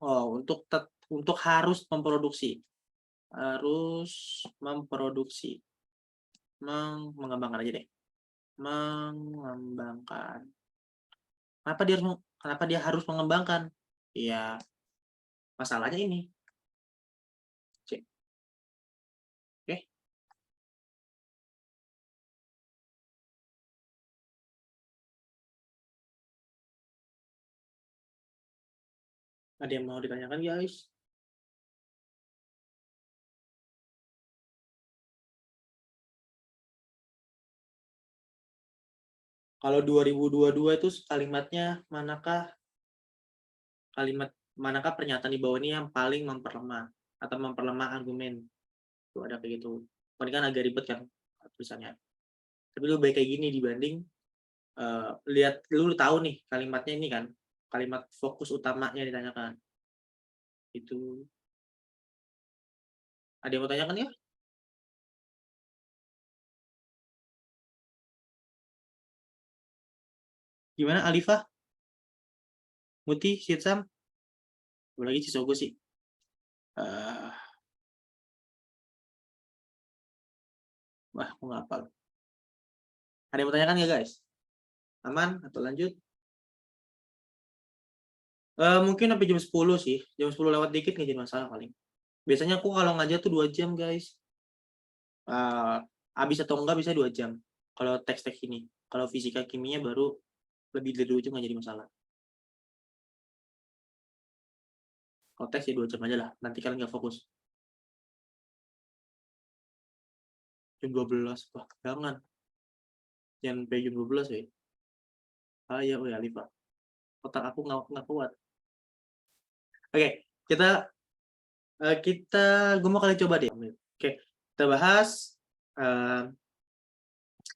Oh, untuk harus memproduksi. Harus memproduksi. Mengembangkan aja deh. Mengembangkan. Kenapa dia harus mengembangkan? Ya, masalahnya ini. Cek. Oke. Ada yang mau ditanyakan, guys? Kalau 2022 itu kalimat pernyataan di bawah ini yang paling memperlemah atau memperlemah argumen. Tuh ada kayak gitu. Ini kan agak ribet kan tulisannya. Tapi lu baik kayak gini dibanding lihat lu tahu nih kalimatnya ini kan, kalimat fokus utamanya ditanyakan. Itu. Ada yang mau tanyakan ya? Gimana Alifah? Muti, Sitsam? Lagi Cisogo sih. Wah, aku nggak hafal. Ada yang mau tanyakan nggak guys? Aman atau lanjut? Mungkin sampai jam 10 sih. Jam 10 lewat dikit nggak jadi masalah paling. Biasanya aku kalau ngajar tuh 2 jam guys. Habis atau enggak bisa 2 jam. Kalau teks-teks ini. Kalau fisika kimia baru Lebih dari 2 jam nggak jadi masalah. Kalau teks ya 2 jam aja lah, nanti kalian nggak fokus. Jam 12, wah jangan. Jangan sampai jam 12 ya. Ya, Alif, Pak. Otak aku nggak kuat. Oke, gue mau kalian coba deh. Oke, kita bahas.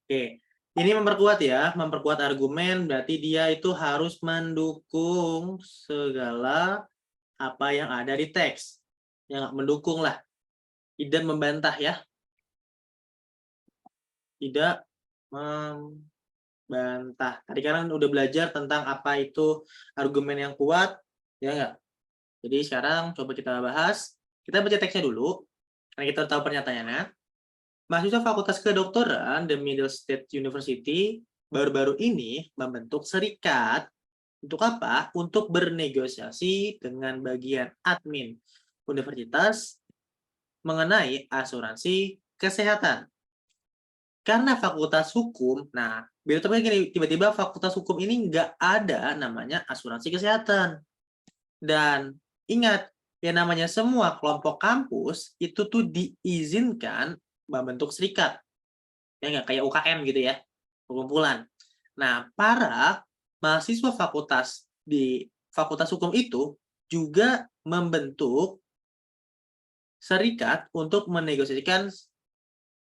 Oke, ini memperkuat ya, memperkuat argumen berarti dia itu harus mendukung segala apa yang ada di teks. Yang mendukung lah, tidak membantah ya. Tidak membantah. Tadi kan udah belajar tentang apa itu argumen yang kuat, ya nggak? Jadi sekarang coba kita bahas. Kita baca teksnya dulu, karena kita tahu pernyataannya. Mahasiswa Fakultas Kedokteran The Middle State University baru-baru ini membentuk serikat. Untuk apa? Untuk bernegosiasi dengan bagian admin universitas mengenai asuransi kesehatan. Karena fakultas hukum, nah, gini, tiba-tiba fakultas hukum ini nggak ada namanya asuransi kesehatan. Dan ingat, yang namanya semua kelompok kampus itu tuh diizinkan membentuk serikat. Ya nggak, kayak UKM gitu ya, perkumpulan. Nah, para mahasiswa fakultas di fakultas hukum itu juga membentuk serikat untuk menegosiasikan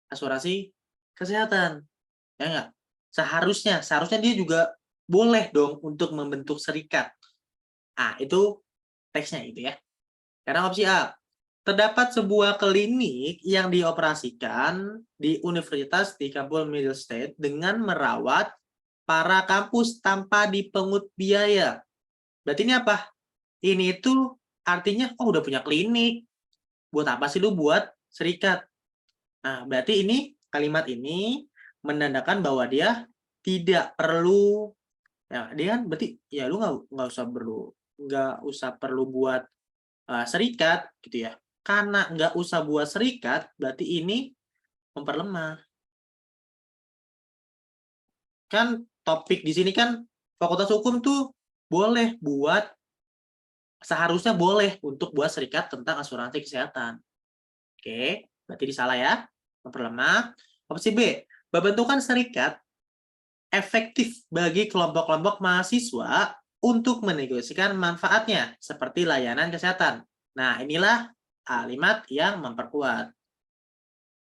asuransi kesehatan. Ya nggak? Seharusnya dia juga boleh dong untuk membentuk serikat. Ah, itu teksnya itu ya. Karena opsi A, terdapat sebuah klinik yang dioperasikan di Universitas di Kampus Middle State dengan merawat para kampus tanpa dipungut biaya. Berarti ini apa? Ini itu artinya, udah punya klinik. Buat apa sih lu buat serikat? Nah, berarti ini kalimat ini menandakan bahwa dia tidak perlu, ya dia kan berarti ya lu nggak usah perlu buat serikat gitu ya. Karena nggak usah buat serikat, berarti ini memperlemah. Kan topik di sini kan fakultas hukum tuh seharusnya boleh untuk buat serikat tentang asuransi kesehatan. Oke, berarti disalah ya, memperlemah. Opsi B, pembentukan serikat efektif bagi kelompok-kelompok mahasiswa untuk menegosiasikan manfaatnya, seperti layanan kesehatan. Nah, inilah kalimat yang memperkuat.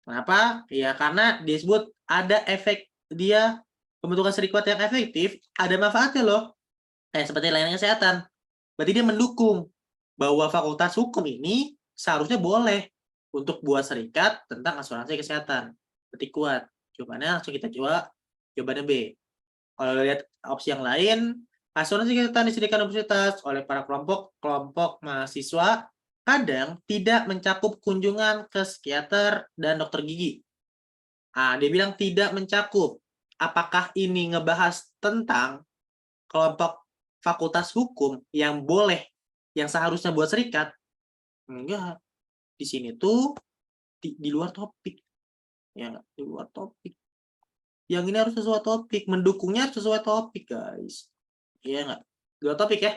Kenapa? Ya, karena disebut ada efek dia pembentukan serikat yang efektif, ada manfaatnya loh. Seperti layanan kesehatan. Berarti dia mendukung bahwa fakultas hukum ini seharusnya boleh untuk buat serikat tentang asuransi kesehatan. Berarti kuat. Jawabannya langsung kita coba jawabannya B. Kalau lihat opsi yang lain, asuransi kesehatan disediakan universitas oleh para kelompok mahasiswa kadang tidak mencakup kunjungan ke psikiater dan dokter gigi. Dia bilang tidak mencakup. Apakah ini ngebahas tentang kelompok fakultas hukum yang boleh, yang seharusnya buat serikat? Enggak. Di sini tuh di luar topik. Ya, di luar topik. Yang ini harus sesuai topik. Mendukungnya harus sesuai topik, guys. Iya nggak? Di luar topik ya.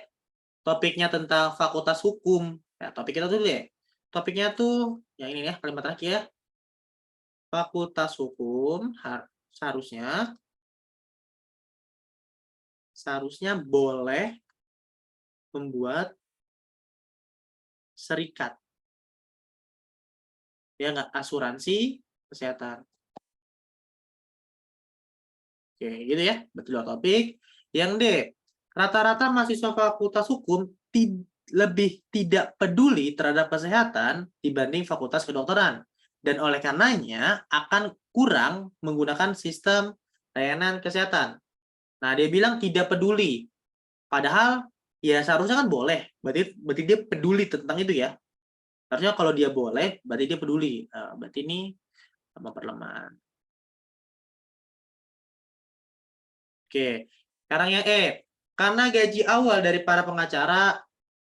Topiknya tentang fakultas hukum. Ya, topik kita dulu ya. Topiknya tuh, yang ini ya, kalimat terakhir ya. Fakultas hukum seharusnya boleh membuat serikat. Ya nggak? Asuransi kesehatan. Oke, gitu ya. Betul topik. Yang D, rata-rata mahasiswa fakultas hukum lebih tidak peduli terhadap kesehatan dibanding fakultas kedokteran. Dan oleh karenanya akan kurang menggunakan sistem layanan kesehatan. Nah, dia bilang tidak peduli. Padahal ya seharusnya kan boleh. Berarti dia peduli tentang itu ya. Harusnya kalau dia boleh, berarti dia peduli. Berarti ini memperlemah. Oke, sekarang yang E. Karena gaji awal dari para pengacara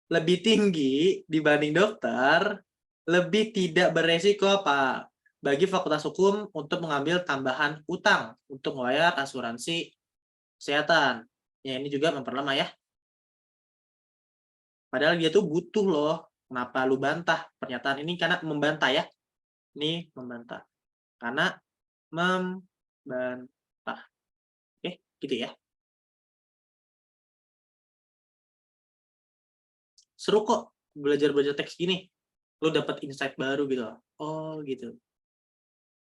lebih tinggi dibanding dokter, lebih tidak beresiko apa bagi fakultas hukum untuk mengambil tambahan utang untuk membayar asuransi kesehatan. Ya, ini juga memperlama ya. Padahal dia tuh butuh loh. Kenapa lu bantah pernyataan ini? Karena membantah ya. Ini membantah. Karena membantah. Oke, gitu ya. Seru kok belajar-belajar teks gini. Lu dapat insight baru gitu. Oh, gitu.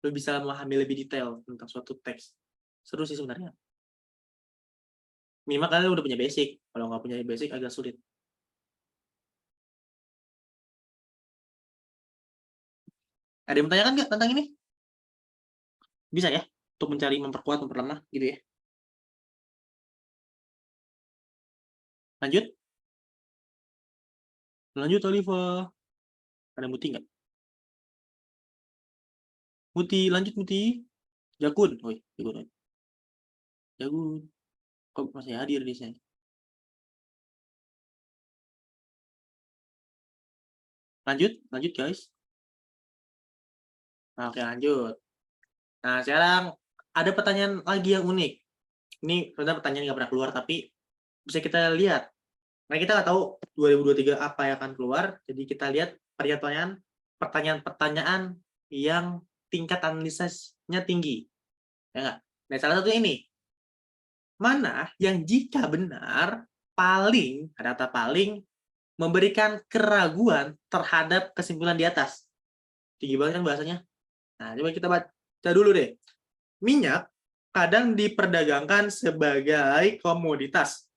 Lu bisa memahami lebih detail tentang suatu teks. Seru sih sebenarnya. Minimal kalian udah punya basic. Kalau nggak punya basic agak sulit. Ada yang bertanya kan nggak tentang ini? Bisa ya? Untuk mencari, memperkuat, memperlemah gitu ya. Lanjut. Lanjut, Oliva. Ada Muti nggak? Muti, lanjut Muti. Jakun. Woi, Jakun. Jakun. Kok masih hadir di sini? Lanjut, lanjut guys. Nah, oke, lanjut. Nah, sekarang ada pertanyaan lagi yang unik. Ini sebenarnya pertanyaan nggak pernah keluar, tapi bisa kita lihat. Nah, kita nggak tahu 2023 apa yang akan keluar. Jadi kita lihat pertanyaan-pertanyaan yang tingkat analisisnya tinggi. Ya nggak? Nah, salah satu ini. Mana yang jika benar paling, ada kata paling, memberikan keraguan terhadap kesimpulan di atas. Tinggi banget kan bahasanya? Nah, coba kita baca dulu deh. Minyak kadang diperdagangkan sebagai komoditas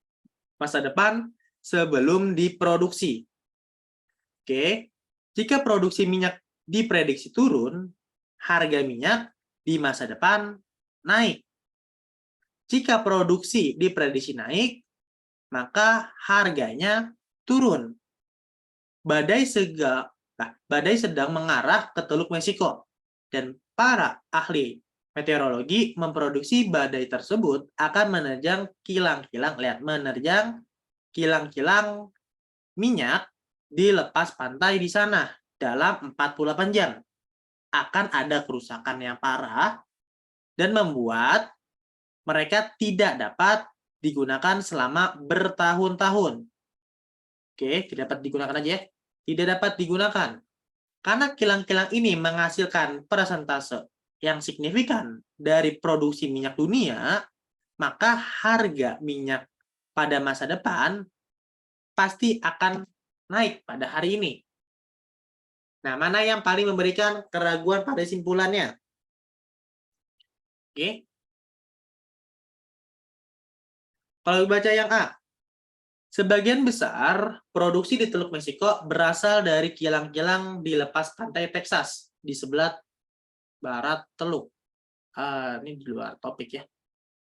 masa depan sebelum diproduksi. Oke, jika produksi minyak diprediksi turun, harga minyak di masa depan naik. Jika produksi diprediksi naik, maka harganya turun. Badai sedang mengarah ke Teluk Meksiko, dan para ahli meteorologi memproduksi badai tersebut akan menerjang kilang-kilang minyak di lepas pantai di sana dalam 48 jam. Akan ada kerusakan yang parah dan membuat mereka tidak dapat digunakan selama bertahun-tahun. Oke, tidak dapat digunakan aja ya. Tidak dapat digunakan. Karena kilang-kilang ini menghasilkan persentase yang signifikan dari produksi minyak dunia, maka harga minyak pada masa depan pasti akan naik pada hari ini. Nah, mana yang paling memberikan keraguan pada simpulannya? Oke. Kalau baca yang A, sebagian besar produksi di Teluk Meksiko berasal dari kilang-kilang di lepas pantai Texas di sebelah barat Teluk. Ini di luar topik ya.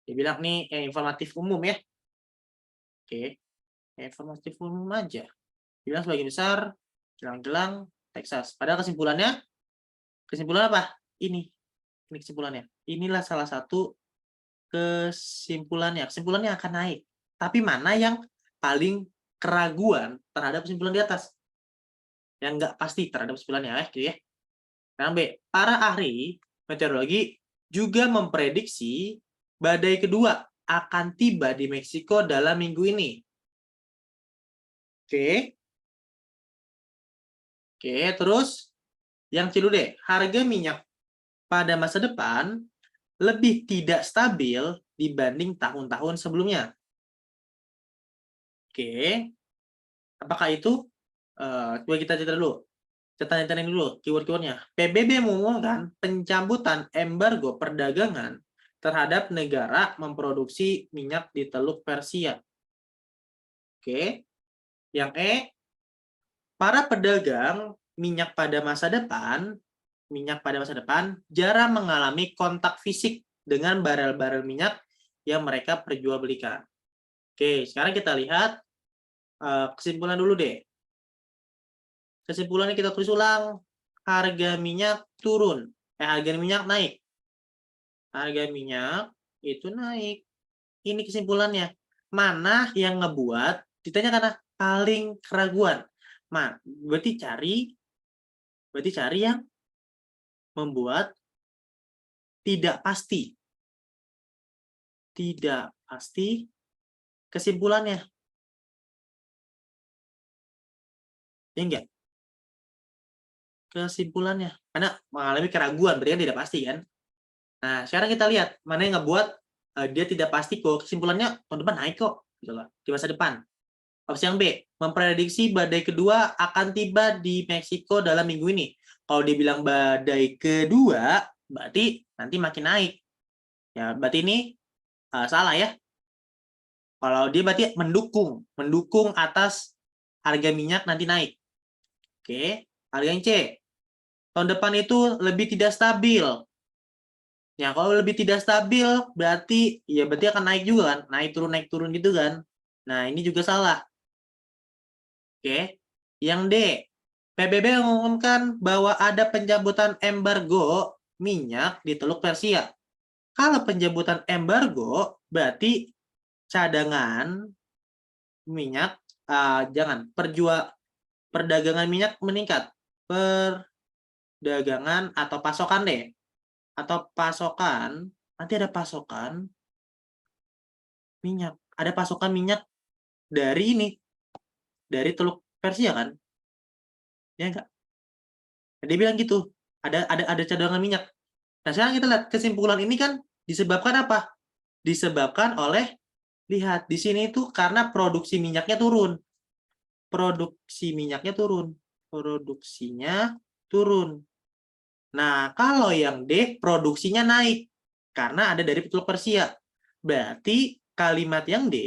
Dia bilang nih informatif umum ya. Oke, informatif umum aja. Dia bilang sebagian besar kilang-kilang Texas. Padahal kesimpulan apa? Ini kesimpulannya. Inilah salah satu kesimpulannya. Kesimpulannya akan naik. Tapi mana yang paling keraguan terhadap kesimpulan di atas? Yang nggak pasti terhadap kesimpulannya, gitu ya. Yang B, para ahli meteorologi juga memprediksi badai kedua akan tiba di Meksiko dalam minggu ini. Oke. Oke, terus yang C dulu deh. Harga minyak pada masa depan lebih tidak stabil dibanding tahun-tahun sebelumnya. Oke. Apakah itu? Coba kita cerita dulu. Catatan dulu keyword-keywordnya. PBB mengumumkan pencabutan embargo perdagangan terhadap negara memproduksi minyak di Teluk Persia. Oke. Yang E, para pedagang minyak pada masa depan jarang mengalami kontak fisik dengan barel-barel minyak yang mereka perjualbelikan. Oke, sekarang kita lihat kesimpulan dulu deh. Kesimpulannya kita tulis ulang. Harga minyak turun. Harga minyak naik. Harga minyak itu naik. Ini kesimpulannya. Mana yang ngebuat? Ditanya karena paling keraguan. Berarti cari yang membuat tidak pasti. Tidak pasti kesimpulannya. Ya enggak? Kesimpulannya. Karena mengalami keraguan, berarti kan tidak pasti kan? Nah, sekarang kita lihat mana yang ngebuat dia tidak pasti kok. Kesimpulannya tahun depan naik kok, gitu loh, di masa depan. Opsi yang B, memprediksi badai kedua akan tiba di Meksiko dalam minggu ini. Kalau dia bilang badai kedua, berarti nanti makin naik. Ya, berarti ini salah ya. Kalau dia berarti mendukung atas harga minyak nanti naik. Oke, harga yang C. Tahun depan itu lebih tidak stabil. Ya, kalau lebih tidak stabil berarti akan naik juga kan, naik turun gitu kan. Nah, ini juga salah. Oke. Yang D. PBB mengumumkan bahwa ada pencabutan embargo minyak di Teluk Persia. Kalau pencabutan embargo berarti cadangan minyak perdagangan minyak meningkat. Perdagangan atau pasokan deh. Atau pasokan, nanti ada pasokan minyak. Ada pasokan minyak dari dari Teluk Persia kan? Ya enggak? Dia bilang gitu. Ada cadangan minyak. Nah, sekarang kita lihat kesimpulan ini kan disebabkan apa? Disebabkan oleh, lihat di sini itu karena produksi minyaknya turun. Produksinya turun. Nah, kalau yang D produksinya naik karena ada dari Teluk Persia. Berarti kalimat yang D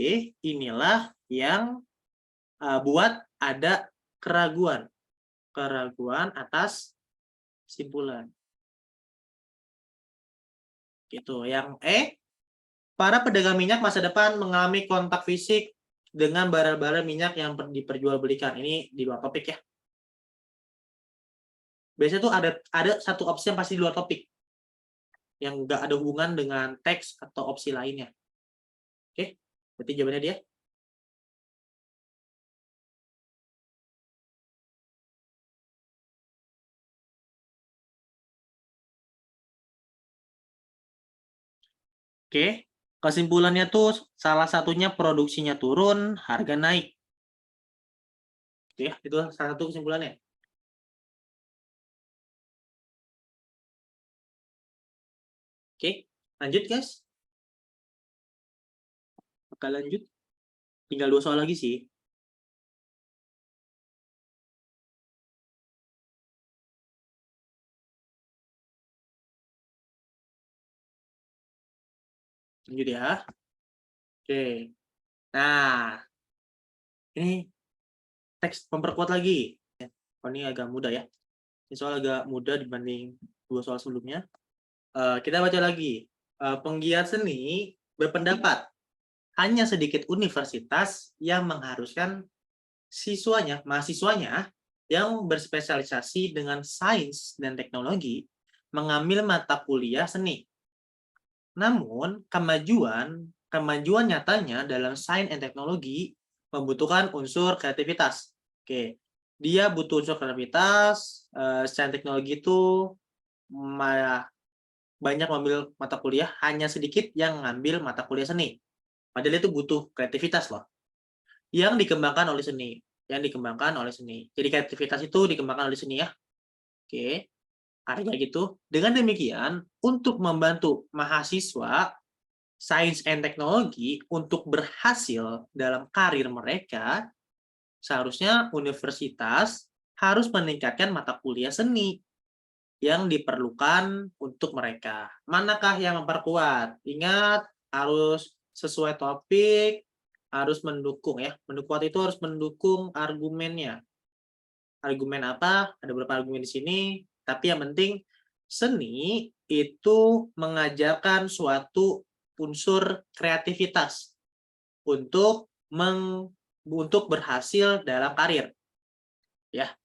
inilah yang buat ada keraguan atas kesimpulan. Gitu. Yang E, para pedagang minyak masa depan mengalami kontak fisik dengan barel-barel minyak yang diperjualbelikan. Ini di luar topik ya. Biasanya tuh ada satu opsi yang pasti di luar topik. Yang nggak ada hubungan dengan teks atau opsi lainnya. Oke, berarti jawabannya dia. Oke, kesimpulannya tuh salah satunya produksinya turun, harga naik. Oke, itu salah satu kesimpulannya. Oke, lanjut guys. Oke, lanjut. Tinggal 2 soal lagi sih. Lanjut ya. Oke. Nah, ini teks memperkuat lagi. Oh, ini agak mudah ya. Ini soal agak mudah dibanding 2 soal sebelumnya. Kita baca lagi. Penggiat seni berpendapat hanya sedikit universitas yang mengharuskan mahasiswanya yang berspesialisasi dengan sains dan teknologi mengambil mata kuliah seni. Namun, kemajuan nyatanya dalam sains dan teknologi membutuhkan unsur kreativitas. Oke, dia butuh unsur kreativitas, sains teknologi itu banyak mengambil mata kuliah, hanya sedikit yang mengambil mata kuliah seni. Padahal itu butuh kreativitas loh. Yang dikembangkan oleh seni. Jadi kreativitas itu dikembangkan oleh seni ya. Oke, artinya gitu. Dengan demikian, untuk membantu mahasiswa sains and teknologi untuk berhasil dalam karir mereka, seharusnya universitas harus meningkatkan mata kuliah seni yang diperlukan untuk mereka. Manakah yang memperkuat? Ingat, harus sesuai topik, harus mendukung ya. Mendukung itu harus mendukung argumennya. Argumen apa? Ada beberapa argumen di sini, tapi yang penting seni itu mengajarkan suatu unsur kreativitas untuk berhasil dalam karir. Ya,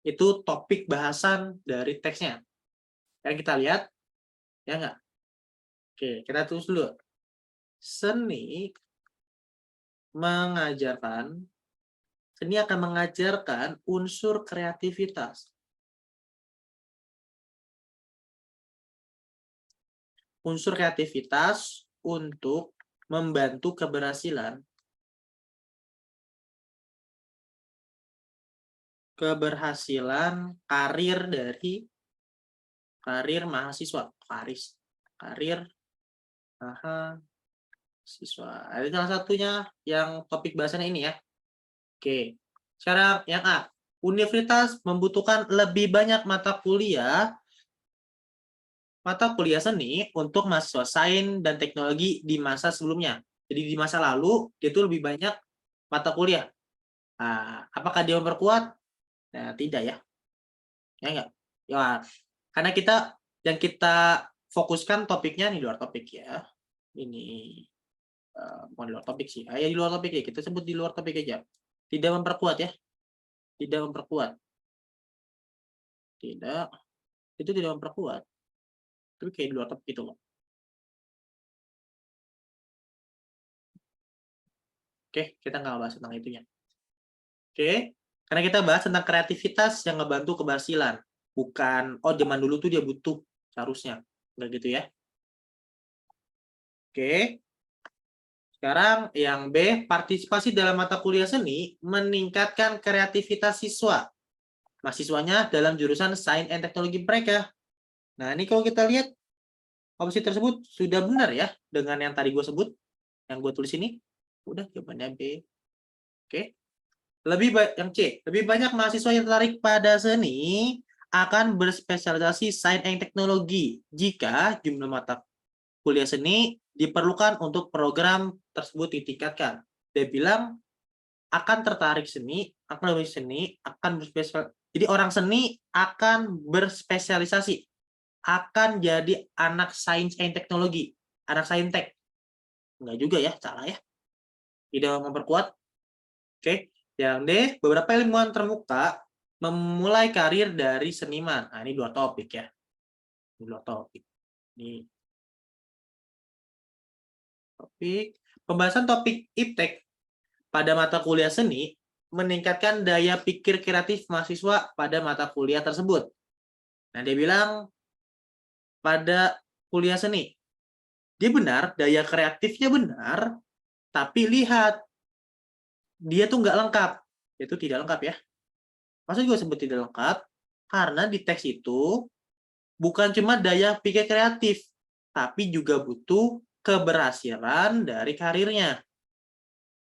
itu topik bahasan dari teksnya. Yang kita lihat, ya nggak? Oke, kita tulis dulu. Seni akan mengajarkan unsur kreativitas. Unsur kreativitas untuk membantu keberhasilan keberhasilan karir mahasiswa. Karir mahasiswa. Ada salah satunya yang topik bahasannya ini ya. Oke. Sekarang yang A. Universitas membutuhkan lebih banyak mata kuliah seni untuk mahasiswa sains dan teknologi di masa sebelumnya. Jadi di masa lalu itu lebih banyak mata kuliah. Nah, apakah dia memperkuat? Nah, tidak ya. Ya enggak. Ya, karena yang kita fokuskan topiknya di luar topik ya. Ini bukan di luar topik sih. Ya di luar topik ya. Kita sebut di luar topik aja. Tidak memperkuat ya. Tidak memperkuat. Tidak. Itu tidak memperkuat. Tapi kayak di luar topik gitu loh. Oke, kita nggak bahas tentang itunya. Oke, karena kita bahas tentang kreativitas yang ngebantu keberhasilan. Bukan, oh zaman dulu tuh dia butuh, seharusnya. Nggak gitu ya. Oke. Sekarang yang B, partisipasi dalam mata kuliah seni meningkatkan kreativitas siswa. Mahasiswanya dalam jurusan sains dan teknologi mereka. Nah, ini kalau kita lihat, opsi tersebut sudah benar ya, dengan yang tadi gue sebut, yang gue tulis ini. Udah, jawabannya B. Oke. Yang C, lebih banyak mahasiswa yang tertarik pada seni akan berspesialisasi sains dan teknologi jika jumlah mata kuliah seni diperlukan untuk program tersebut ditingkatkan. Dia bilang akan tertarik seni, akan berspesialisasi. Jadi orang seni akan berspesialisasi, akan jadi anak sains dan teknologi, anak saintek. Enggak juga ya, salah ya. Tidak memperkuat. Oke. Yang D, beberapa ilmuwan termuka memulai karir dari seniman. Nah, ini dua topik ya. Ini dua topik. Ini topik. Pembahasan topik iptek pada mata kuliah seni meningkatkan daya pikir kreatif mahasiswa pada mata kuliah tersebut. Nah, dia bilang pada kuliah seni, dia benar, daya kreatifnya benar, tapi lihat, dia tuh nggak lengkap. Itu tidak lengkap ya. Maksud gue sebut tidak lengkap, karena di teks itu bukan cuma daya pikir kreatif, tapi juga butuh keberhasilan dari karirnya.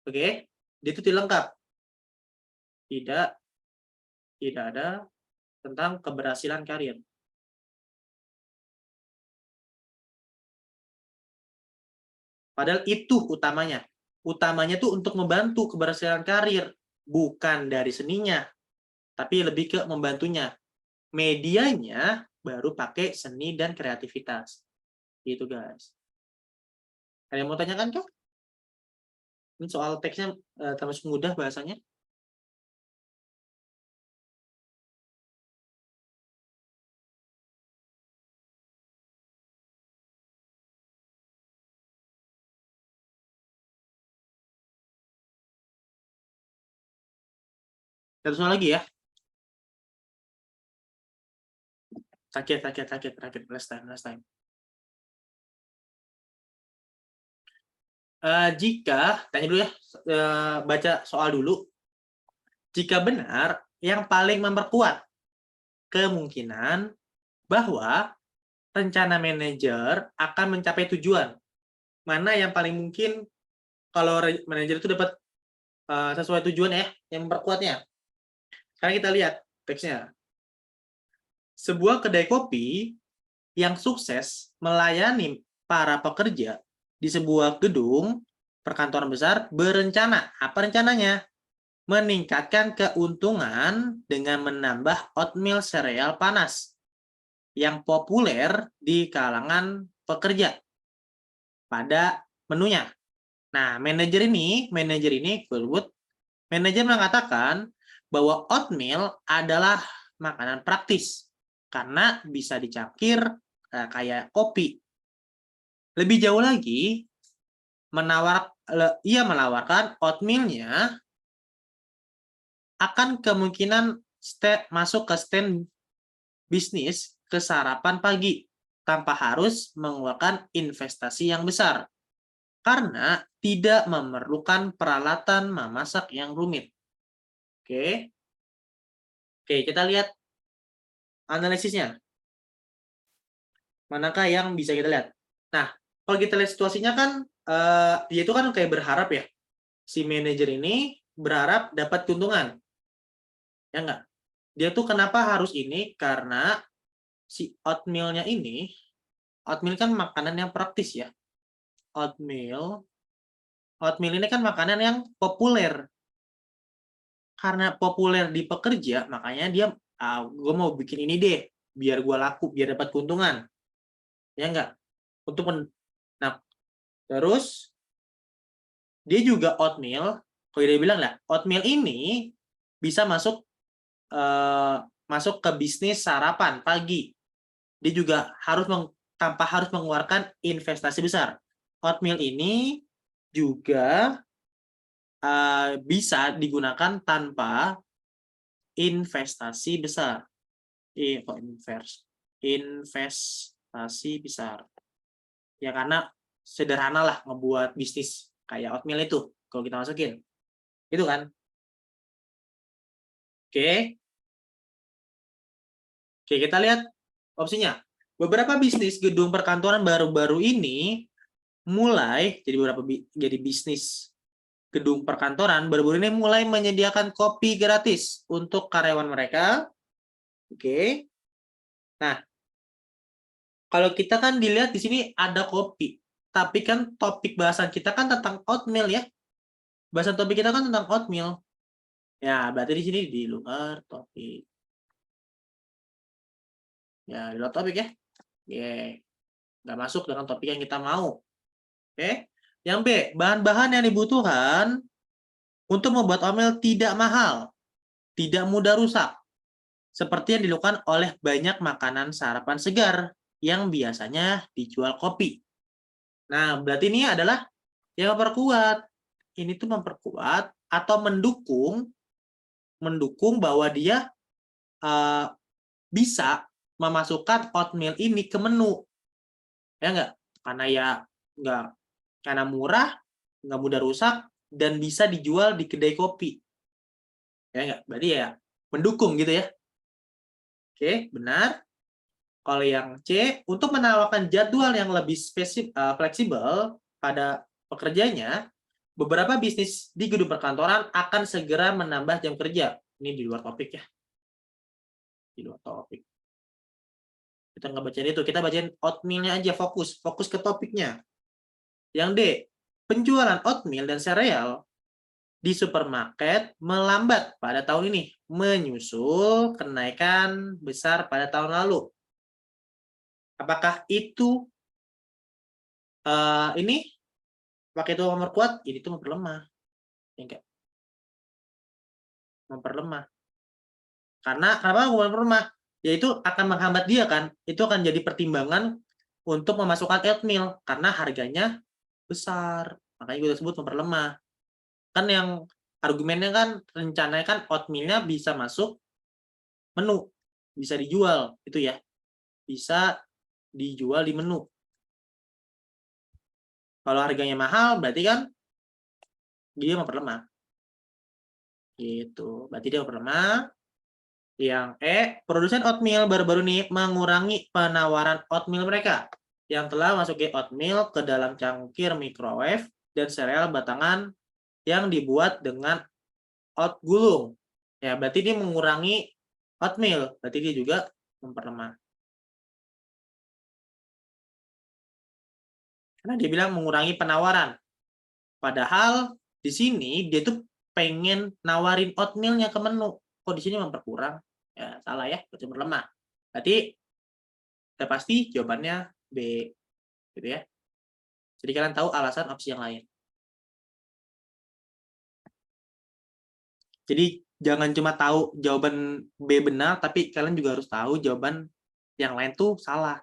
Oke, itu tidak lengkap. Tidak ada tentang keberhasilan karir. Padahal itu utamanya. Utamanya tuh untuk membantu keberhasilan karir, bukan dari seninya, tapi lebih ke membantunya. Medianya baru pakai seni dan kreativitas. Gitu guys. Ada yang mau tanyakan kah? Ini soal teksnya termasuk mudah bahasanya. Terus lagi ya. Terakhir. Last time. Jika, tanya dulu ya, baca soal dulu. Jika benar, yang paling memperkuat kemungkinan bahwa rencana manajer akan mencapai tujuan. Mana yang paling mungkin kalau manajer itu dapat sesuai tujuan ya, yang memperkuatnya. Sekarang kita lihat teksnya. Sebuah kedai kopi yang sukses melayani para pekerja di sebuah gedung perkantoran besar berencana. Apa rencananya? Meningkatkan keuntungan dengan menambah oatmeal sereal panas yang populer di kalangan pekerja pada menunya. Nah, manajer ini mengatakan bahwa oatmeal adalah makanan praktis karena bisa dicangkir kayak kopi. Lebih jauh lagi, ia menawarkan oatmeal-nya akan kemungkinan masuk ke stand bisnis ke sarapan pagi tanpa harus mengeluarkan investasi yang besar karena tidak memerlukan peralatan memasak yang rumit. Oke. Oke, kita lihat analisisnya. Manakah yang bisa kita lihat? Nah, kalau kita lihat situasinya kan, dia itu kan kayak berharap ya, si manajer ini berharap dapat keuntungan, ya enggak? Dia tuh kenapa harus ini? Karena si oatmeal-nya ini, oatmeal kan makanan yang praktis ya. Oatmeal, oatmeal ini kan makanan yang populer. Karena populer di pekerja, makanya dia, gue mau bikin ini deh, biar gue laku, biar dapat keuntungan. Ya enggak? Nah, terus dia juga oatmeal, kalau dia bilang lah, oatmeal ini bisa masuk masuk ke bisnis sarapan pagi. Dia juga tanpa harus mengeluarkan investasi besar. Oatmeal ini juga bisa digunakan tanpa investasi besar. Investasi besar. Ya karena sederhana lah ngebuat bisnis kayak oatmeal itu kalau kita masukin. Itu kan? Oke. Oke, kita lihat opsinya. Beberapa bisnis gedung perkantoran baru-baru ini mulai jadi bisnis gedung perkantoran baru-baru ini mulai menyediakan kopi gratis untuk karyawan mereka. Oke. Nah, kalau kita kan dilihat di sini ada kopi, tapi kan topik bahasan kita kan tentang oatmeal ya. Bahasan topik kita kan tentang oatmeal. Ya, berarti di sini di luar topik. Ya, di luar topik ya. Oke. Nggak masuk dengan topik yang kita mau. Oke. Yang B, bahan-bahan yang dibutuhkan untuk membuat oatmeal tidak mahal, tidak mudah rusak, seperti yang dilakukan oleh banyak makanan sarapan segar yang biasanya dijual kopi. Nah, berarti ini adalah yang memperkuat. Ini tuh memperkuat atau mendukung bahwa dia bisa memasukkan oatmeal ini ke menu. Ya enggak? Karena murah, nggak mudah rusak, dan bisa dijual di kedai kopi. Ya enggak? Berarti ya mendukung gitu ya. Oke, benar. Kalau yang C, untuk menawarkan jadwal yang lebih fleksibel pada pekerjanya, beberapa bisnis di gedung perkantoran akan segera menambah jam kerja. Ini di luar topik ya. Di luar topik. Kita nggak bacain itu, kita bacain oatmeal-nya aja, fokus ke topiknya. Yang D, penjualan oatmeal dan sereal di supermarket melambat pada tahun ini, menyusul kenaikan besar pada tahun lalu. Apakah itu ini pakai itu memperkuat? Ini tuh memperlemah. Ya enggak? Memperlemah. Karena kenapa memperlemah? Yaitu akan menghambat dia kan. Itu akan jadi pertimbangan untuk memasukkan oatmeal karena harganya besar. Makanya gue sebut memperlemah. Kan yang argumennya kan rencananya kan oatmeal-nya bisa masuk menu, bisa dijual itu ya. Bisa dijual di menu. Kalau harganya mahal berarti kan dia memperlemah. Gitu. Berarti dia memperlemah. Yang E, produsen oatmeal baru-baru ini mengurangi penawaran oatmeal mereka yang telah masuki oatmeal ke dalam cangkir microwave dan sereal batangan yang dibuat dengan oat gulung. Ya, berarti dia mengurangi oatmeal, berarti dia juga memperlemah. Karena dia bilang mengurangi penawaran. Padahal di sini dia tuh pengen nawarin oatmeal-nya ke menu. Kok di sini memperkurang? Ya, salah ya, berarti berlemah. Berarti udah pasti jawabannya B, gitu ya. Jadi kalian tahu alasan opsi yang lain. Jadi jangan cuma tahu jawaban B benar, tapi kalian juga harus tahu jawaban yang lain tuh salah.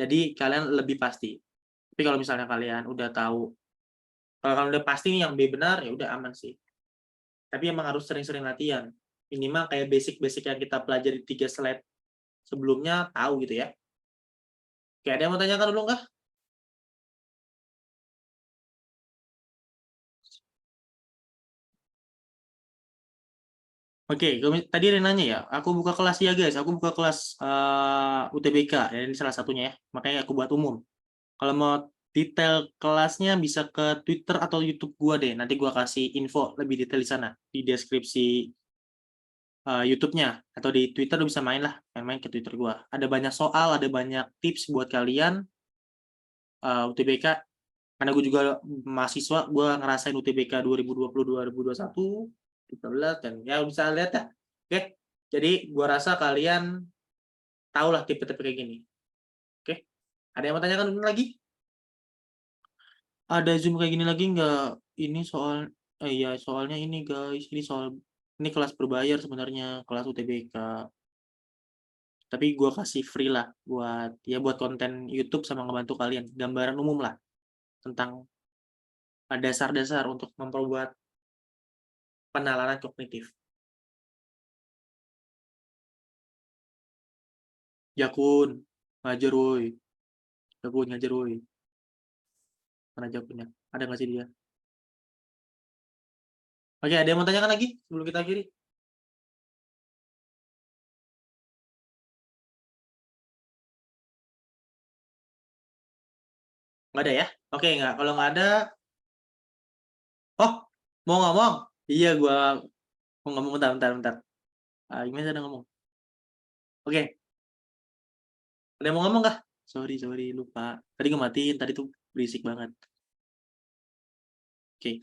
Jadi kalian lebih pasti. Tapi kalau misalnya kalian udah tahu, kalau kalian udah pasti nih yang B benar, ya udah aman sih. Tapi emang harus sering-sering latihan. Minimal kayak basic-basic yang kita pelajari 3 slide sebelumnya tahu gitu ya. Oke, ada yang mau tanyakan dulu nggak? Oke, tadi ada yang nanya ya, aku buka kelas ya guys, aku buka kelas UTBK, ya ini salah satunya ya, makanya aku buat umum. Kalau mau detail kelasnya bisa ke Twitter atau YouTube gua deh, nanti gua kasih info lebih detail di sana, di deskripsi YouTube-nya, atau di Twitter lu bisa main lah, main-main ke Twitter gua. Ada banyak soal, ada banyak tips buat kalian UTBK, karena gue juga mahasiswa, gue ngerasain UTBK 2020, 2021, 2013, dan ya bisa lihat ya. Oke, jadi gue rasa kalian tahu lah tipe-tipe kayak gini. Oke, ada yang mau tanyakan lagi? Ada Zoom kayak gini lagi nggak? Ini soal, iya soalnya ini guys, ini kelas berbayar sebenarnya, kelas UTBK. Tapi gue kasih free lah buat konten YouTube sama ngebantu kalian, gambaran umum lah tentang dasar-dasar untuk memperbuat penalaran kognitif. Jakun, ngajar woi. Jakun ngajar woi. Mana Jakunnya? Ada nggak sih dia? Oke, ada yang mau tanyakan lagi sebelum kita akhiri? Nggak ada ya? Oke, nggak. Kalau nggak ada, oh, mau ngomong? Iya, gua mau ngomong bentar. Gimana cara ngomong? Oke, ada yang mau ngomong nggak? Sorry, lupa. Tadi gue matiin, tadi tuh berisik banget. Oke.